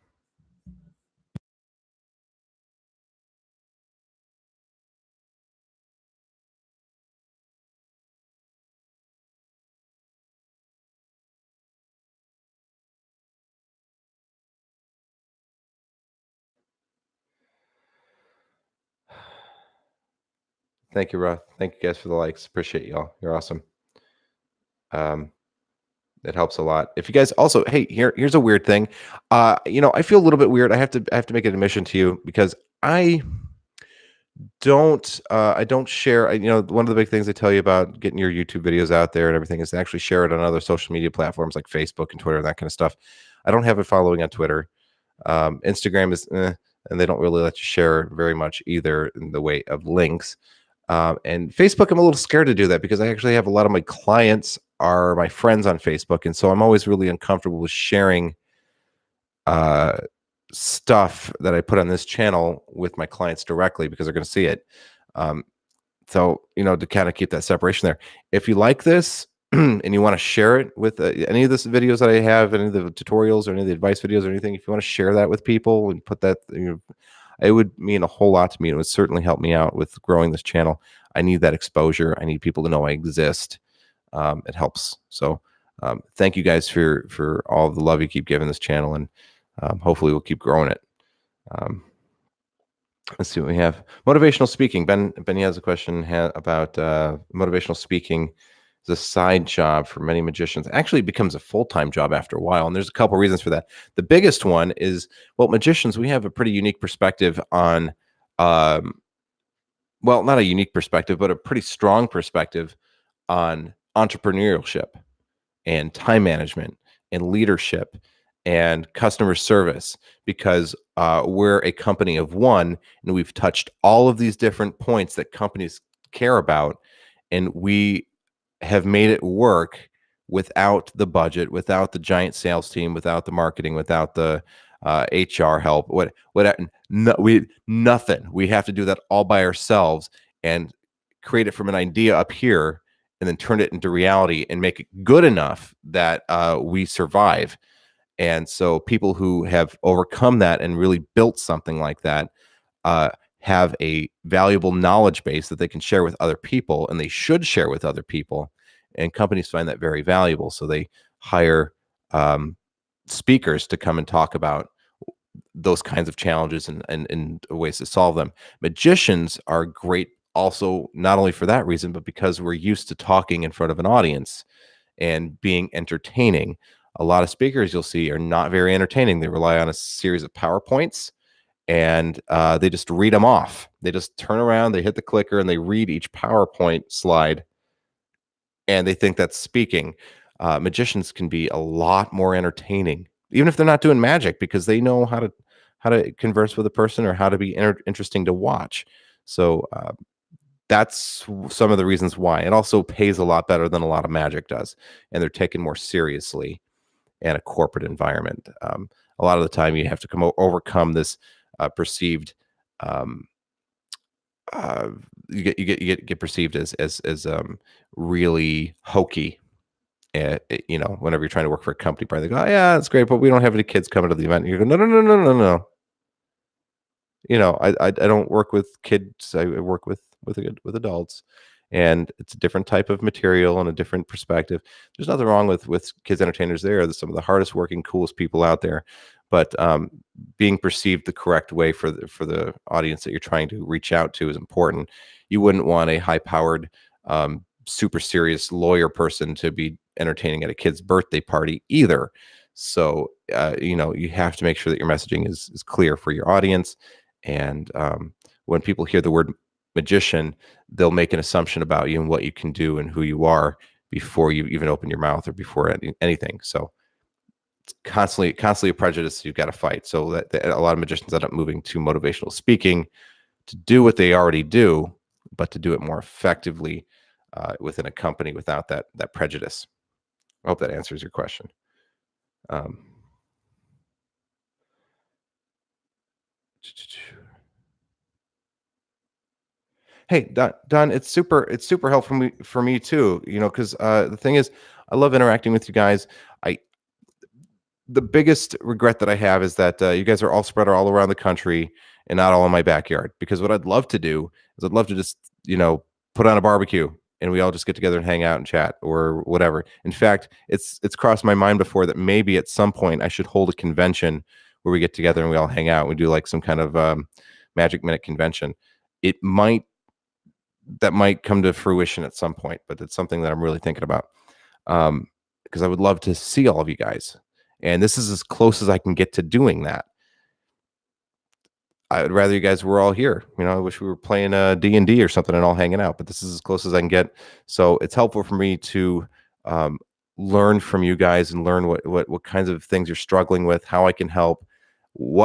A: Thank you, Roth. Thank you guys for the likes. Appreciate y'all. You're awesome. It helps a lot. If you guys also, hey, here's a weird thing. I feel a little bit weird. I have to make an admission to you, because I don't share. One of the big things they tell you about getting your YouTube videos out there and everything is to actually share it on other social media platforms like Facebook and Twitter and that kind of stuff. I don't have a following on Twitter. Instagram is, and they don't really let you share very much either in the way of links. And Facebook, I'm a little scared to do that, because I actually have a lot of my clients are my friends on Facebook, and so I'm always really uncomfortable with sharing stuff that I put on this channel with my clients directly, because they're going to see it. So to kind of keep that separation there. If you like this and you want to share it with any of the videos that I have, any of the tutorials or any of the advice videos or anything, if you want to share that with people and put that, it would mean a whole lot to me. It would certainly help me out with growing this channel. I need that exposure. I need people to know I exist. It helps. So thank you guys for all the love you keep giving this channel, and hopefully we'll keep growing it. Let's see what we have. Motivational speaking. Ben has a question about motivational speaking is a side job for many magicians. Actually, it becomes a full-time job after a while, and there's a couple reasons for that. The biggest one is, well, magicians, we have a pretty unique perspective on, well, not a unique perspective, but a pretty strong perspective on entrepreneurship and time management and leadership and customer service, because we're a company of one, and we've touched all of these different points that companies care about, and we have made it work without the budget, without the giant sales team, without the marketing, without the HR help. Nothing. We have to do that all by ourselves and create it from an idea up here, and then turn it into reality and make it good enough that we survive. And so people who have overcome that and really built something like that have a valuable knowledge base that they can share with other people, and they should share with other people. And companies find that very valuable. So they hire speakers to come and talk about those kinds of challenges and ways to solve them. Magicians are great also, not only for that reason, but because we're used to talking in front of an audience and being entertaining. A lot of speakers you'll see are not very entertaining. They rely on a series of PowerPoints, and they just read them off. They just turn around, they hit the clicker, and they read each PowerPoint slide, and they think that's speaking. Magicians can be a lot more entertaining, even if they're not doing magic, because they know how to converse with a person or how to be interesting to watch. So that's some of the reasons why. It also pays a lot better than a lot of magic does, and they're taken more seriously in a corporate environment. A lot of the time, you have to overcome this perceived. You get perceived as really hokey. Whenever you're trying to work for a company, probably they go, oh, yeah, that's great, but we don't have any kids coming to the event. And you go, no. I don't work with kids. I work with adults, and it's a different type of material and a different perspective. There's nothing wrong with kids entertainers. They're some of the hardest working, coolest people out there, but being perceived the correct way for the audience that you're trying to reach out to is important. You wouldn't want a high-powered, super serious lawyer person to be entertaining at a kid's birthday party either. So you have to make sure that your messaging is clear for your audience. And when people hear the word magician, they'll make an assumption about you and what you can do and who you are before you even open your mouth or before anything. So it's constantly a prejudice you've got to fight. So that a lot of magicians end up moving to motivational speaking to do what they already do, but to do it more effectively within a company without that prejudice. I hope that answers your question. Um, Hey, Don, it's super helpful for me too. Because the thing is, I love interacting with you guys. I The biggest regret that I have is that you guys are all spread all around the country and not all in my backyard. Because what I'd love to do is I'd love to just put on a barbecue and we all just get together and hang out and chat or whatever. In fact, it's crossed my mind before that maybe at some point I should hold a convention where we get together and we all hang out. We do like some kind of Magic Minute convention. It might That might come to fruition at some point, but it's something that I'm really thinking about. Because I would love to see all of you guys. And this is as close as I can get to doing that. I would rather you guys were all here. I wish we were playing D&D or something and all hanging out, but this is as close as I can get. So it's helpful for me to learn from you guys and learn what kinds of things you're struggling with, how I can help,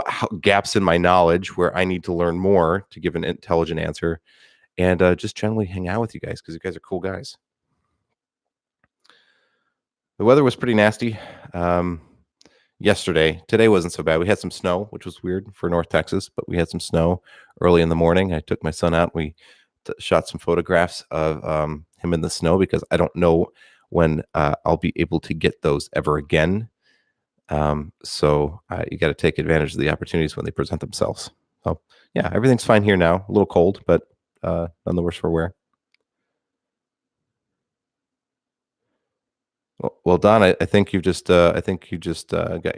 A: how gaps in my knowledge where I need to learn more to give an intelligent answer, and just generally hang out with you guys because you guys are cool guys. The weather was pretty nasty yesterday. Today wasn't so bad. We had some snow, which was weird for North Texas, but we had some snow early in the morning. I took my son out. We shot some photographs of him in the snow because I don't know when I'll be able to get those ever again. So you got to take advantage of the opportunities when they present themselves. So yeah, everything's fine here now. A little cold, but none the worse for wear. Well, Don, I think you just got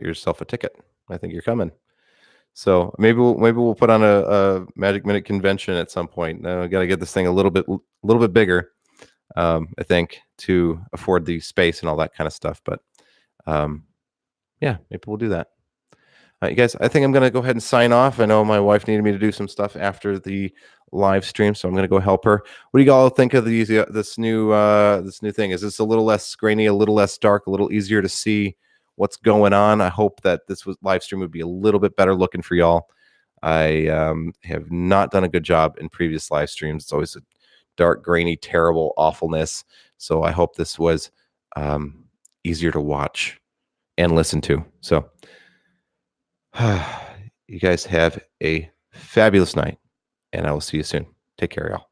A: yourself a ticket. I think you're coming. So maybe we'll put on a Magic Minute convention at some point. I got to get this thing a little bit bigger. I think to afford the space and all that kind of stuff. But yeah, maybe we'll do that. You guys, I think I'm going to go ahead and sign off. I know my wife needed me to do some stuff after the live stream, so I'm going to go help her. What do you all think of this new thing? Is this a little less grainy, a little less dark, a little easier to see what's going on? I hope that this live stream would be a little bit better looking for y'all. I have not done a good job in previous live streams. It's always a dark, grainy, terrible awfulness. So I hope this was easier to watch and listen to. So you guys have a fabulous night, and I will see you soon. Take care, y'all.